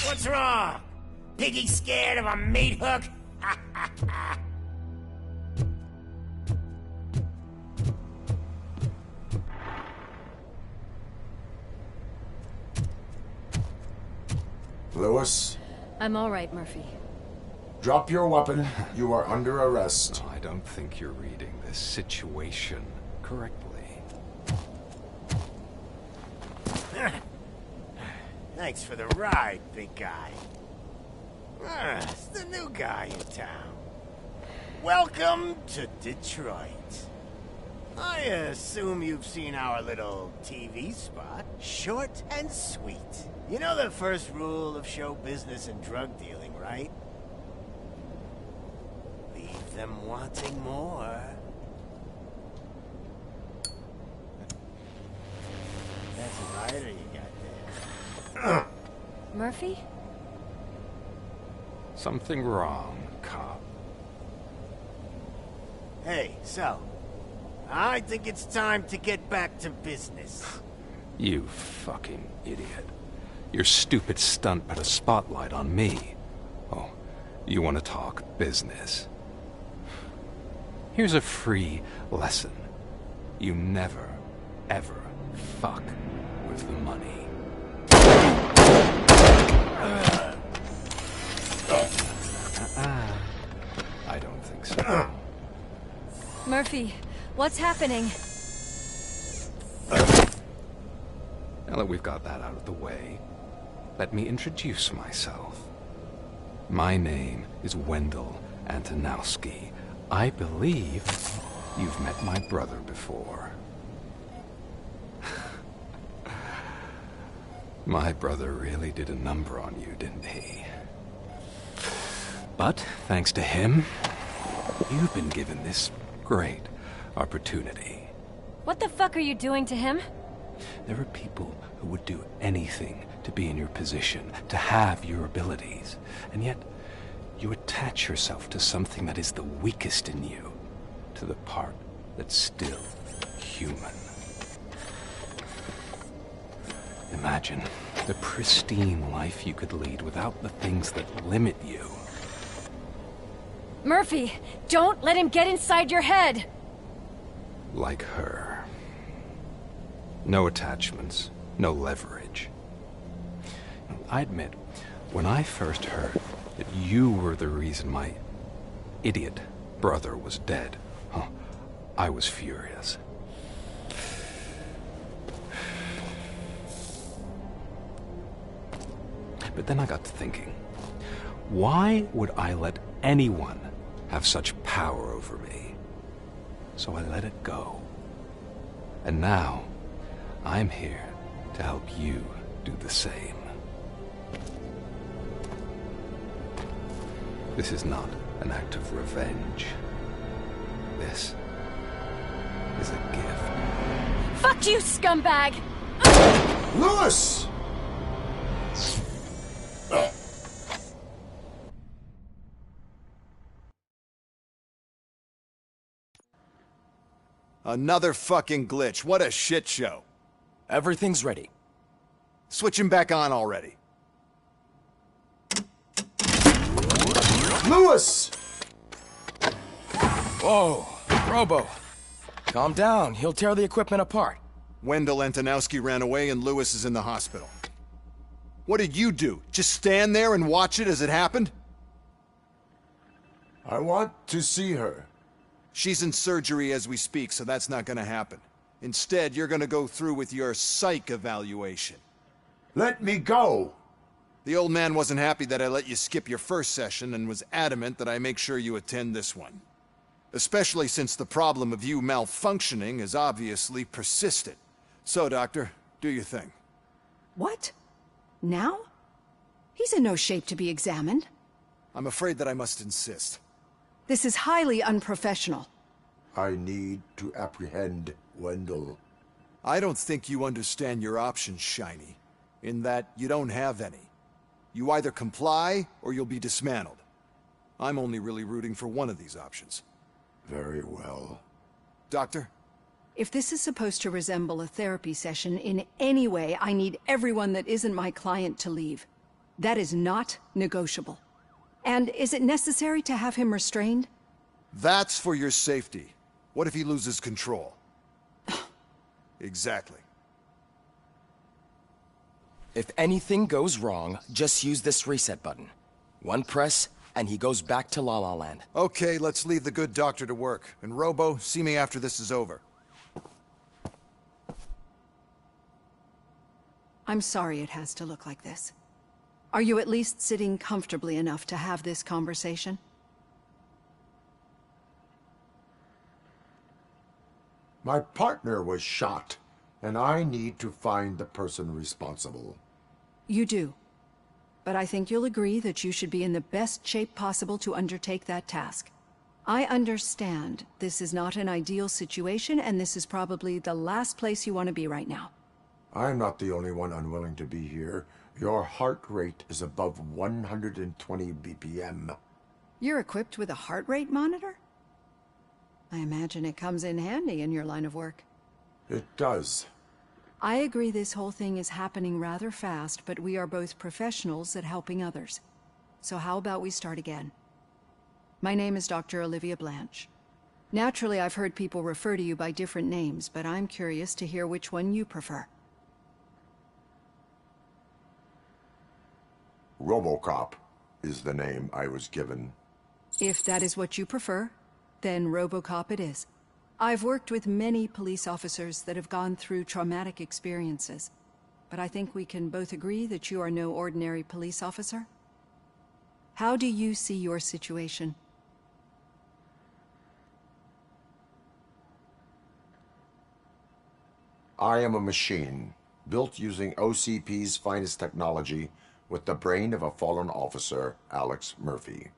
What's wrong? Piggy scared of a meat hook? Lewis? I'm all right, Murphy. Drop your weapon. You are under arrest. I don't think you're reading this situation correctly. Thanks for the ride, big guy. It's the new guy in town. Welcome to Detroit. I assume you've seen our little TV spot. Short and sweet. You know the first rule of show business and drug dealing, right? Leave the am wanting more. That's a lighter you got there. Murphy? Something wrong, cop. Hey, so, I think it's time to get back to business. You fucking idiot. Your stupid stunt put a spotlight on me. Oh, you want to talk business? Here's a free lesson. You never, ever fuck with the money. I don't think so. Murphy, what's happening? Now that we've got that out of the way, let me introduce myself. My name is Wendell Antonowski. I believe you've met my brother before. My brother really did a number on you, didn't he? But, thanks to him, you've been given this great opportunity. What the fuck are you doing to him? There are people who would do anything to be in your position, to have your abilities, and yet you attach yourself to something that is the weakest in you, to the part that's still human. Imagine the pristine life you could lead without the things that limit you. Murphy, don't let him get inside your head! Like her. No attachments, no leverage. I admit, when I first heard that you were the reason my idiot brother was dead, I was furious. But then I got to thinking, why would I let anyone have such power over me? So I let it go. And now, I'm here to help you do the same. This is not an act of revenge. This is a gift. Fuck you, scumbag! Lewis! Another fucking glitch. What a shit show. Everything's ready. Switch him back on already. Lewis! Whoa, Robo. Calm down. He'll tear the equipment apart. Wendell Antonowski ran away and Lewis is in the hospital. What did you do? Just stand there and watch it as it happened? I want to see her. She's in surgery as we speak, so that's not gonna happen. Instead, you're gonna go through with your psych evaluation. Let me go! The old man wasn't happy that I let you skip your first session and was adamant that I make sure you attend this one. Especially since the problem of you malfunctioning has obviously persisted. So, Doctor, do your thing. What? Now? He's in no shape to be examined. I'm afraid that I must insist. This is highly unprofessional. I need to apprehend Wendell. I don't think you understand your options, Shiny. In that you don't have any. You either comply, or you'll be dismantled. I'm only really rooting for one of these options. Very well. Doctor? If this is supposed to resemble a therapy session in any way, I need everyone that isn't my client to leave. That is not negotiable. And is it necessary to have him restrained? That's for your safety. What if he loses control? Exactly. If anything goes wrong, just use this reset button. One press, and he goes back to La La Land. Okay, let's leave the good doctor to work. And Robo, see me after this is over. I'm sorry it has to look like this. Are you at least sitting comfortably enough to have this conversation? My partner was shot, and I need to find the person responsible. You do. But I think you'll agree that you should be in the best shape possible to undertake that task. I understand this is not an ideal situation, and this is probably the last place you want to be right now. I'm not the only one unwilling to be here. Your heart rate is above 120 BPM. You're equipped with a heart rate monitor? I imagine it comes in handy in your line of work. It does. I agree this whole thing is happening rather fast, but we are both professionals at helping others. So how about we start again? My name is Dr. Olivia Blanche. Naturally, I've heard people refer to you by different names, but I'm curious to hear which one you prefer. Robocop is the name I was given. If that is what you prefer, then Robocop it is. I've worked with many police officers that have gone through traumatic experiences, but I think we can both agree that you are no ordinary police officer. How do you see your situation? I am a machine, built using OCP's finest technology, with the brain of a fallen officer, Alex Murphy.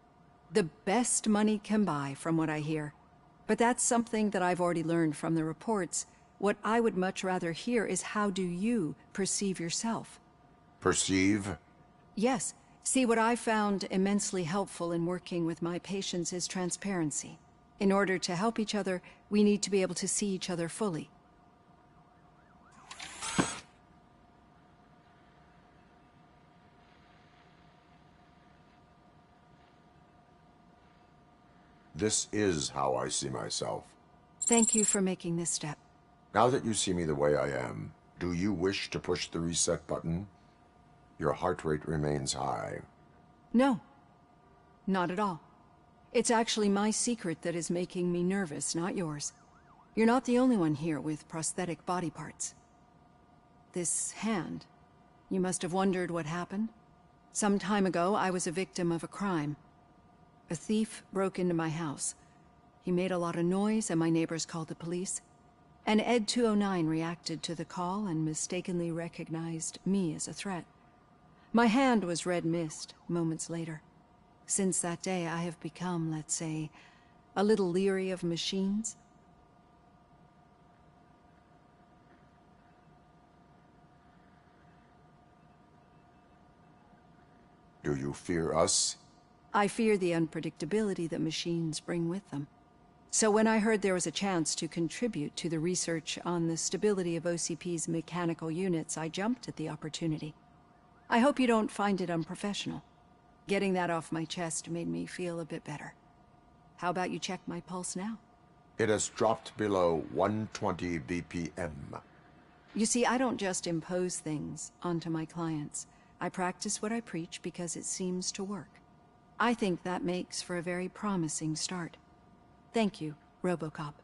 The best money can buy, from what I hear. But that's something that I've already learned from the reports. What I would much rather hear is how do you perceive yourself? Perceive? Yes. See, what I found immensely helpful in working with my patients is transparency. In order to help each other, we need to be able to see each other fully. This is how I see myself. Thank you for making this step. Now that you see me the way I am, do you wish to push the reset button? Your heart rate remains high. No, not at all. It's actually my secret that is making me nervous, not yours. You're not the only one here with prosthetic body parts. This hand, you must have wondered what happened. Some time ago, I was a victim of a crime. A thief broke into my house. He made a lot of noise and my neighbors called the police. And Ed 209 reacted to the call and mistakenly recognized me as a threat. My hand was red mist moments later. Since that day, I have become, let's say, a little leery of machines. Do you fear us? I fear the unpredictability that machines bring with them. So when I heard there was a chance to contribute to the research on the stability of OCP's mechanical units, I jumped at the opportunity. I hope you don't find it unprofessional. Getting that off my chest made me feel a bit better. How about you check my pulse now? It has dropped below 120 BPM. You see, I don't just impose things onto my clients. I practice what I preach because it seems to work. I think that makes for a very promising start. Thank you, Robocop.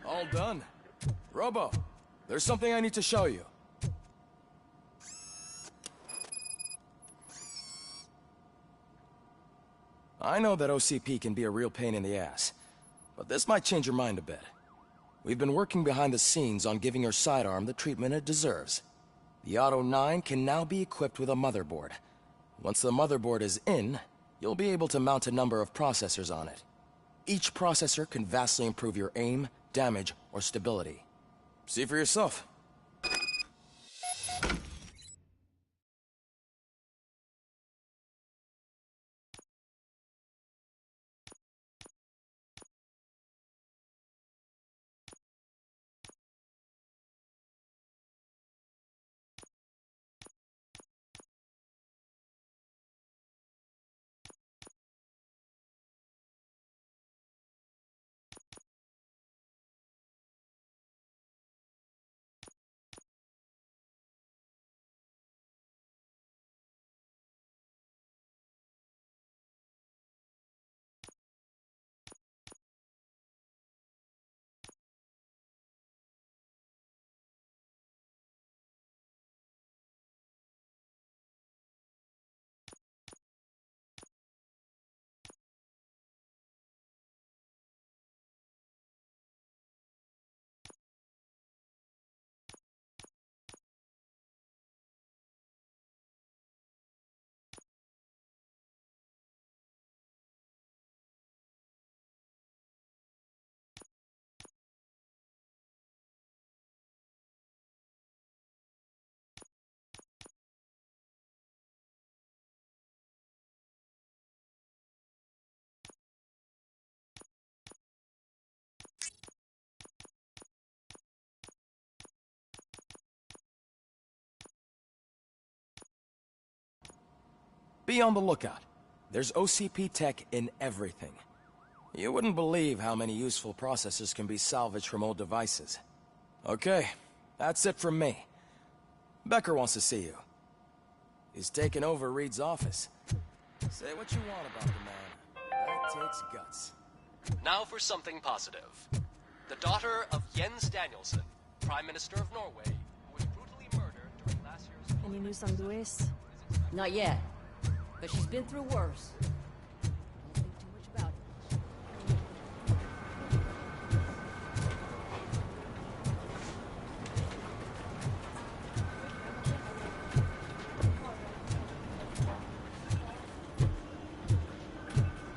All done. Robo, there's something I need to show you. I know that OCP can be a real pain in the ass, but this might change your mind a bit. We've been working behind the scenes on giving your sidearm the treatment it deserves. The Auto 9 can now be equipped with a motherboard. Once the motherboard is in, you'll be able to mount a number of processors on it. Each processor can vastly improve your aim, damage, or stability. See for yourself. Be on the lookout. There's OCP tech in everything. You wouldn't believe how many useful processors can be salvaged from old devices. Okay, that's it from me. Becker wants to see you. He's taken over Reed's office. Say what you want about the man. That takes guts. Now for something positive. The daughter of Jens Danielson, Prime Minister of Norway, who was brutally murdered during last year's... Any news on Luis? Not yet, but she's been through worse. Don't think too much about it.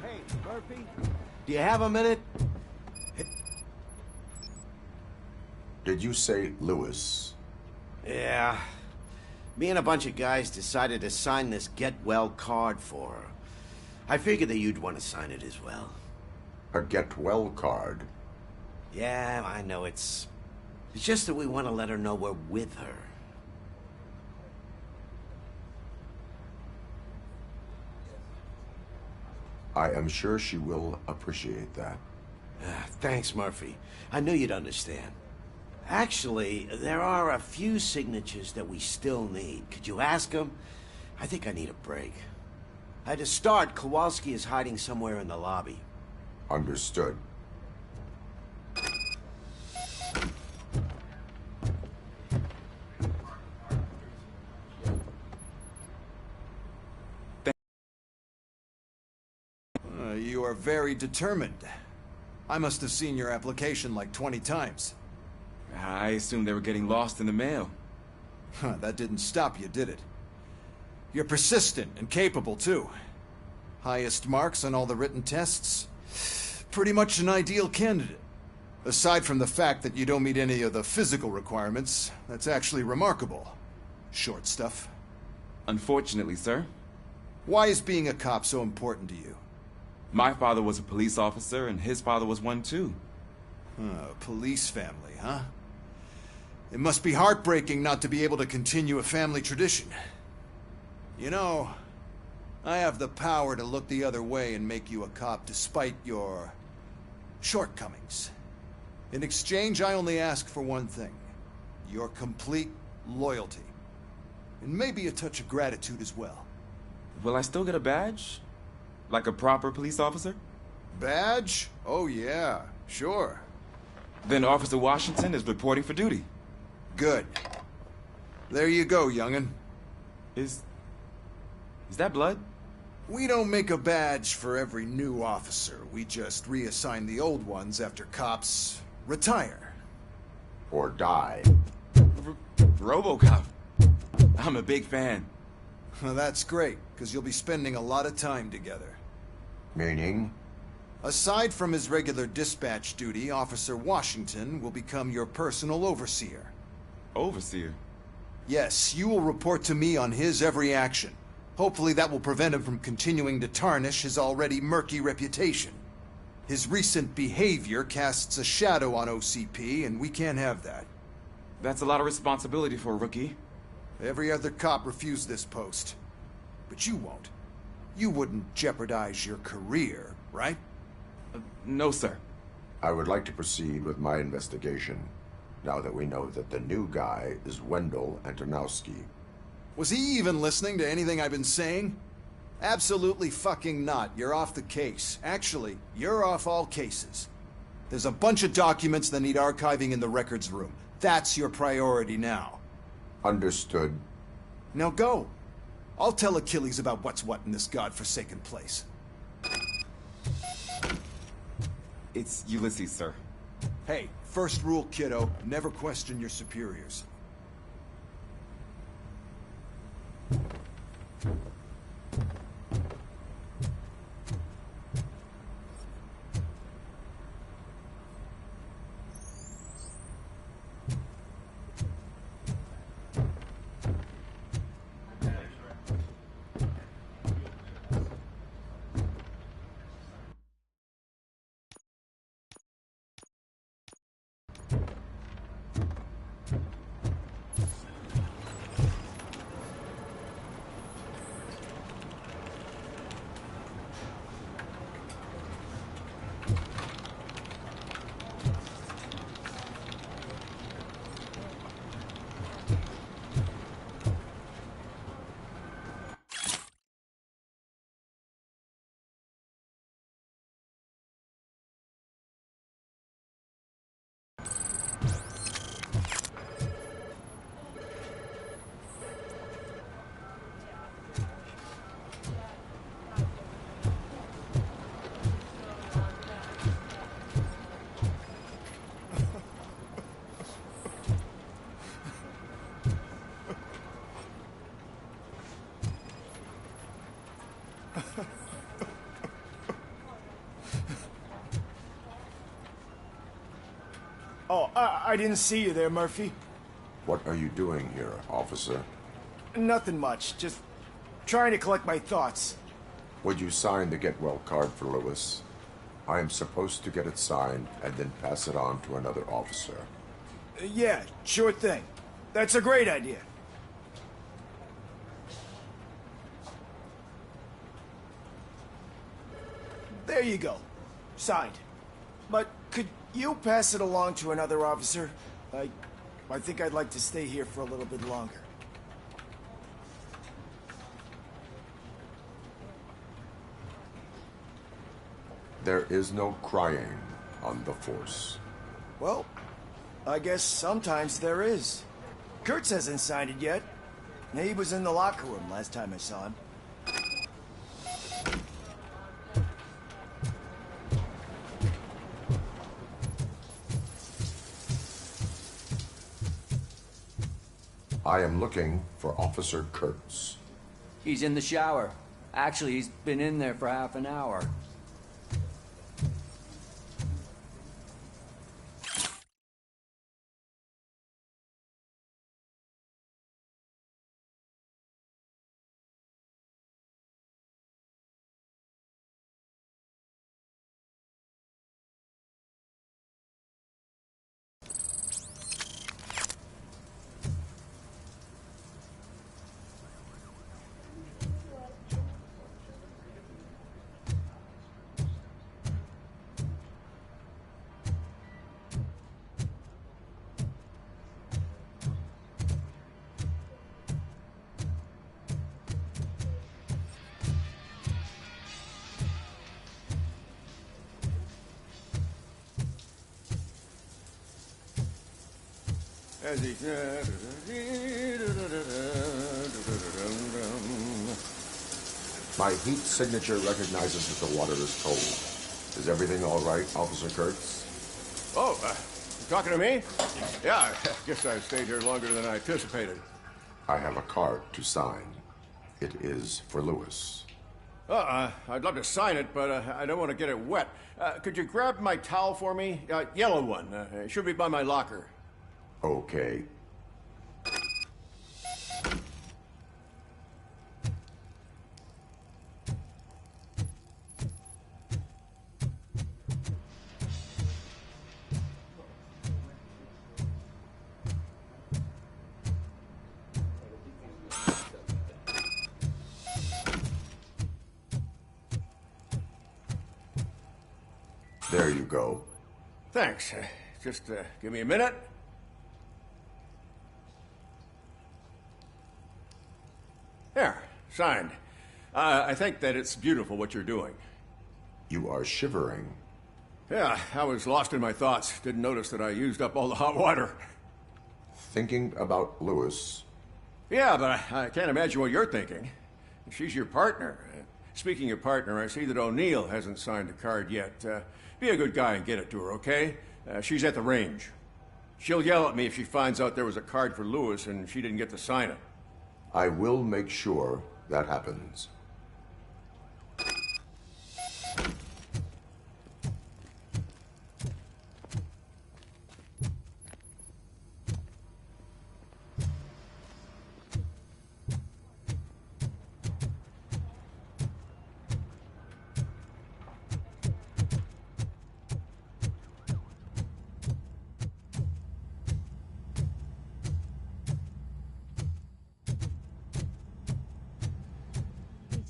Hey, Murphy, do you have a minute? Did you say Lewis? Yeah. Me and a bunch of guys decided to sign this get well card for her. I figured that you'd want to sign it as well. A get well card? Yeah, I know it's just that we want to let her know we're with her. I am sure she will appreciate that. Thanks, Murphy. I knew you'd understand. Actually, there are a few signatures that we still need. Could you ask them? I think I need a break. To start, Kowalski is hiding somewhere in the lobby. Understood. You are very determined. I must have seen your application like 20 times. I assumed they were getting lost in the mail. That didn't stop you, did it? You're persistent and capable, too. Highest marks on all the written tests. Pretty much an ideal candidate. Aside from the fact that you don't meet any of the physical requirements, that's actually remarkable. Short stuff. Unfortunately, sir. Why is being a cop so important to you? My father was a police officer, and his father was one, too. Police family, huh? It must be heartbreaking not to be able to continue a family tradition. You know, I have the power to look the other way and make you a cop despite your shortcomings. In exchange, I only ask for one thing. Your complete loyalty. And maybe a touch of gratitude as well. Will I still get a badge? Like a proper police officer? Badge? Oh yeah, sure. Then Officer Washington is reporting for duty. Good. There you go, young'un. Is that blood? We don't make a badge for every new officer. We just reassign the old ones after cops retire. Or die. Robocop. I'm a big fan. Well, that's great, because you'll be spending a lot of time together. Meaning? Aside from his regular dispatch duty, Officer Washington will become your personal overseer. Overseer? Yes, you will report to me on his every action. Hopefully that will prevent him from continuing to tarnish his already murky reputation. His recent behavior casts a shadow on OCP, and we can't have that. That's a lot of responsibility for a rookie. Every other cop refused this post. But you won't. You wouldn't jeopardize your career, right? No, sir. I would like to proceed with my investigation, now that we know that the new guy is Wendell Antonowski. Was he even listening to anything I've been saying? Absolutely fucking not. You're off the case. Actually, you're off all cases. There's a bunch of documents that need archiving in the records room. That's your priority now. Understood. Now go. I'll tell Achilles about what's what in this godforsaken place. It's Ulysses, sir. Hey, first rule, kiddo. Never question your superiors. Oh, I didn't see you there, Murphy. What are you doing here, officer? Nothing much, just trying to collect my thoughts. Would you sign the get well card for Lewis? I am supposed to get it signed and then pass it on to another officer. Yeah, sure thing. That's a great idea. There you go. Signed. But could you pass it along to another officer? I think I'd like to stay here for a little bit longer. There is no crying on the force. Well, I guess sometimes there is. Kurtz hasn't signed it yet. He was in the locker room last time I saw him. I am looking for Officer Kurtz. He's in the shower. Actually, he's been in there for half an hour. My heat signature recognizes that the water is cold. Is everything all right, Officer Kurtz? Oh, you talking to me? Yeah, I guess I stayed here longer than I anticipated. I have a card to sign. It is for Lewis. I'd love to sign it, but I don't want to get it wet. Could you grab my towel for me? Yellow one. It should be by my locker. Okay. There you go. Thanks. Just give me a minute. There, signed. I think that it's beautiful what you're doing. You are shivering. Yeah, I was lost in my thoughts. Didn't notice that I used up all the hot water. Thinking about Lewis. Yeah, but I can't imagine what you're thinking. She's your partner. Speaking of partner, I see that O'Neill hasn't signed the card yet. Be a good guy and get it to her, okay? She's at the range. She'll yell at me if she finds out there was a card for Lewis and she didn't get to sign it. I will make sure that happens.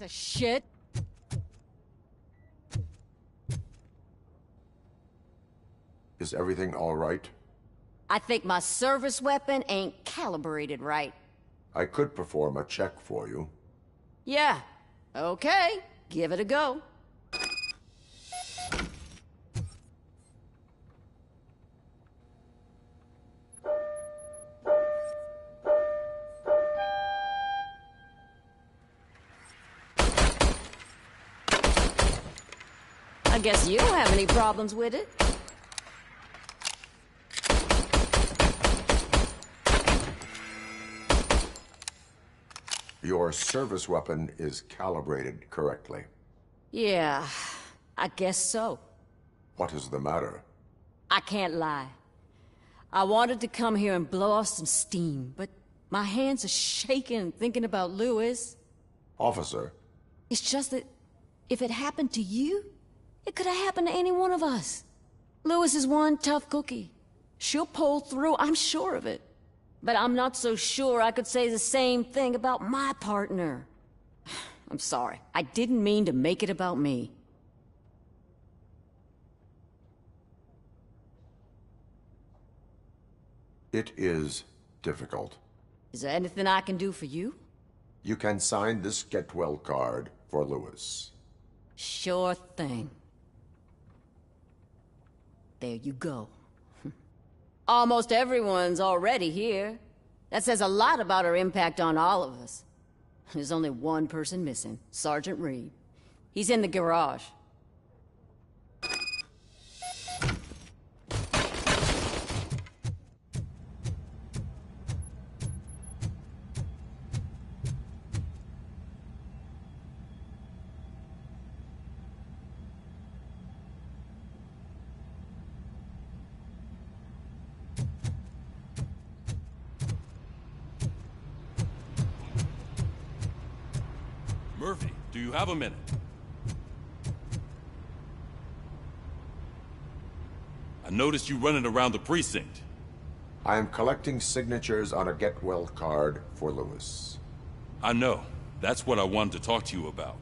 Shit. Is everything all right? I think my service weapon ain't calibrated right. I could perform a check for you. Yeah. Okay. Give it a go. I guess you don't have any problems with it. Your service weapon is calibrated correctly. Yeah, I guess so. What is the matter? I can't lie. I wanted to come here and blow off some steam, but my hands are shaking thinking about Lewis. Officer. It's just that if it happened to you, it could have happened to any one of us. Lewis is one tough cookie. She'll pull through, I'm sure of it. But I'm not so sure I could say the same thing about my partner. I'm sorry. I didn't mean to make it about me. It is difficult. Is there anything I can do for you? You can sign this get well card for Lewis. Sure thing. There you go. Almost everyone's already here. That says a lot about her impact on all of us. There's only one person missing, Sergeant Reed. He's in the garage. Murphy, do you have a minute? I noticed you running around the precinct. I am collecting signatures on a get well card for Lewis. I know. That's what I wanted to talk to you about.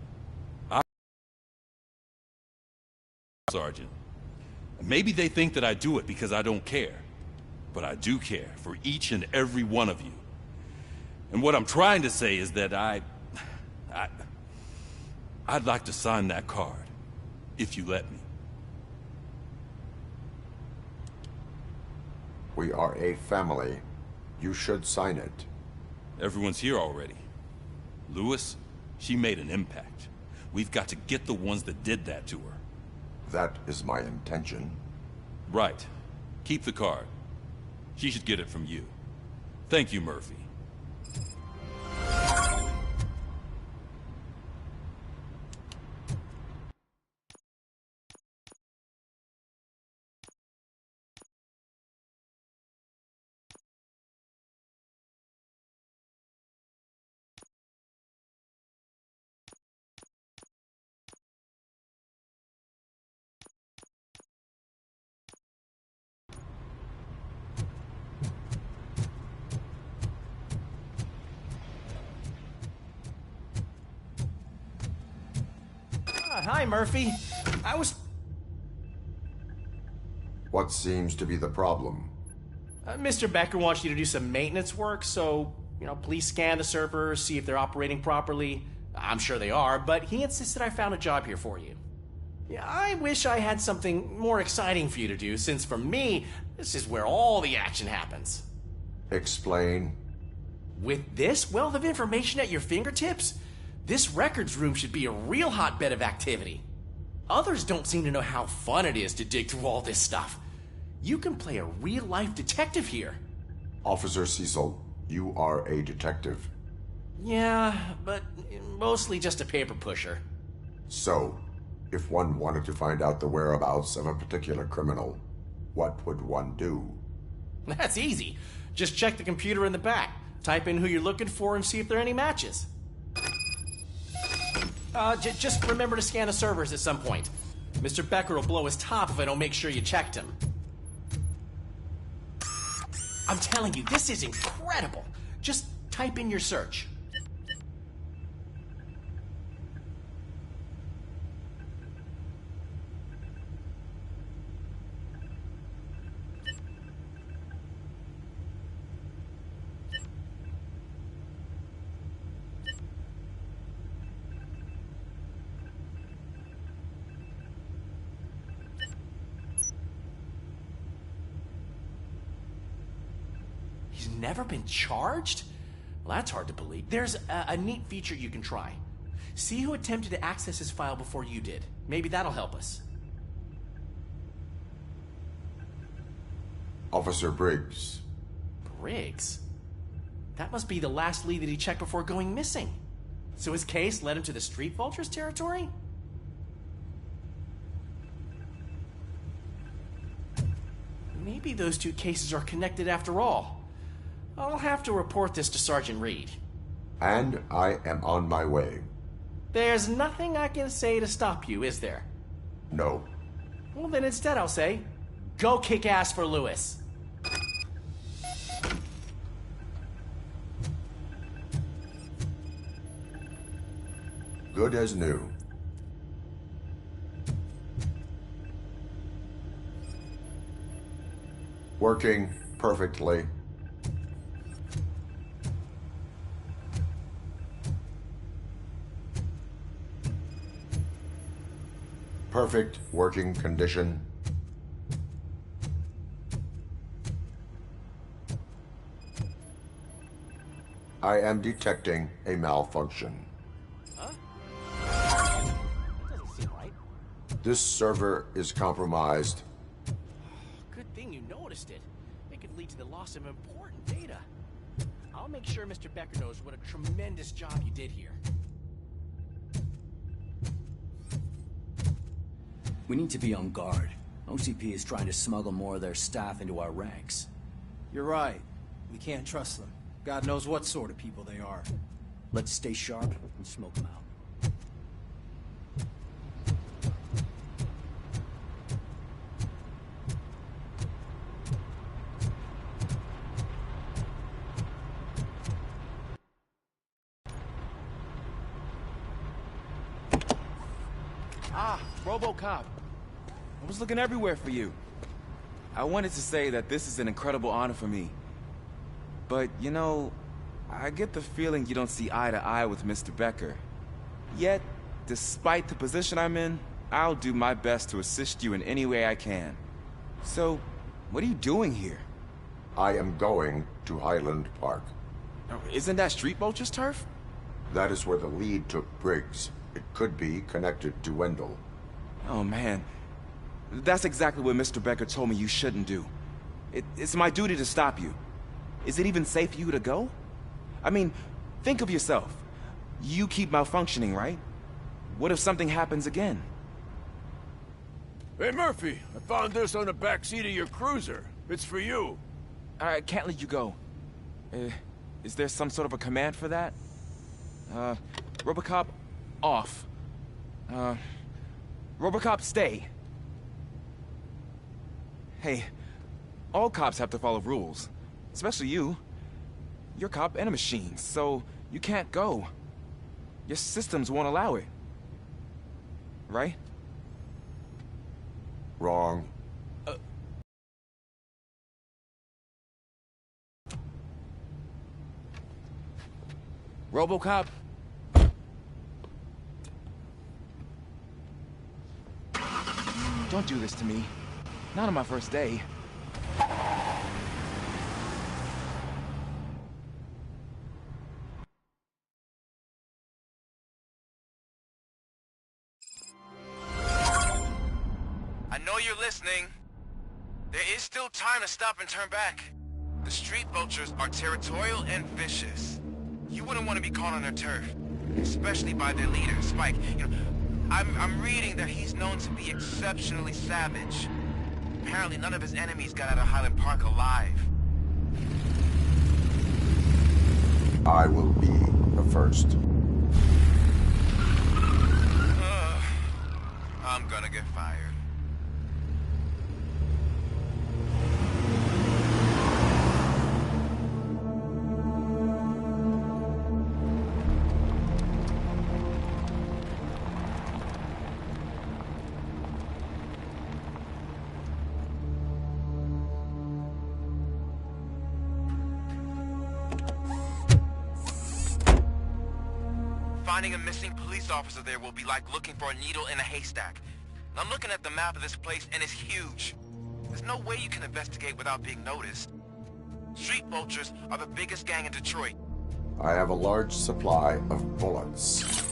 Sergeant. Maybe they think that I do it because I don't care. But I do care for each and every one of you. And what I'm trying to say is that I'd like to sign that card, if you let me. We are a family. You should sign it. Everyone's here already. Lewis, she made an impact. We've got to get the ones that did that to her. That is my intention. Right. Keep the card. She should get it from you. Thank you, Murphy. Hi, Murphy. I was... What seems to be the problem? Mr. Becker wants you to do some maintenance work, so, please scan the servers, see if they're operating properly. I'm sure they are, but he insisted I found a job here for you. Yeah, I wish I had something more exciting for you to do, since for me, this is where all the action happens. Explain. With this wealth of information at your fingertips, this records room should be a real hotbed of activity. Others don't seem to know how fun it is to dig through all this stuff. You can play a real-life detective here. Officer Cecil, you are a detective. Yeah, but mostly just a paper pusher. So, if one wanted to find out the whereabouts of a particular criminal, what would one do? That's easy. Just check the computer in the back, type in who you're looking for, and see if there are any matches. Just remember to scan the servers at some point. Mr. Becker will blow his top if I don't make sure you checked him. I'm telling you, this is incredible. Just type in your search. He's never been charged? Well, that's hard to believe. There's a neat feature you can try. See who attempted to access his file before you did. Maybe that'll help us. Officer Briggs. Briggs? That must be the last lead that he checked before going missing. So his case led him to the Street Vultures territory? Maybe those two cases are connected after all. I'll have to report this to Sergeant Reed. And I am on my way. There's nothing I can say to stop you, is there? No. Well, then instead I'll say, go kick ass for Lewis. Good as new. Working perfectly. Perfect working condition. I am detecting a malfunction. Huh? That doesn't seem right. This server is compromised. Good thing you noticed it. It could lead to the loss of important data. I'll make sure Mr. Becker knows what a tremendous job you did here. We need to be on guard. OCP is trying to smuggle more of their staff into our ranks. You're right. We can't trust them. God knows what sort of people they are. Let's stay sharp and smoke them out. Ah, Robocop. I was looking everywhere for you. I wanted to say that this is an incredible honor for me. But, you know, I get the feeling you don't see eye to eye with Mr. Becker. Yet, despite the position I'm in, I'll do my best to assist you in any way I can. So, what are you doing here? I am going to Highland Park. Oh, isn't that Street Vulture's turf? That is where the lead took Briggs. It could be connected to Wendell. Oh, man. That's exactly what Mr. Becker told me you shouldn't do. It's my duty to stop you. Is it even safe for you to go? I mean, think of yourself. You keep malfunctioning, right? What if something happens again? Hey, Murphy, I found this on the back seat of your cruiser. It's for you. I can't let you go. Is there some sort of a command for that? Robocop, off. Robocop, stay. Hey, all cops have to follow rules. Especially you. You're a cop and a machine, so you can't go. Your systems won't allow it. Right? Wrong. Robocop? Don't do this to me. Not on my first day. I know you're listening. There is still time to stop and turn back. The street vultures are territorial and vicious. You wouldn't want to be caught on their turf, especially by their leader, Spike. You know, I'm reading that he's known to be exceptionally savage. Apparently none of his enemies got out of Highland Park alive. I will be the first. I'm gonna get fired. Finding a missing police officer there will be like looking for a needle in a haystack. And I'm looking at the map of this place, and it's huge. There's no way you can investigate without being noticed. Street vultures are the biggest gang in Detroit. I have a large supply of bullets.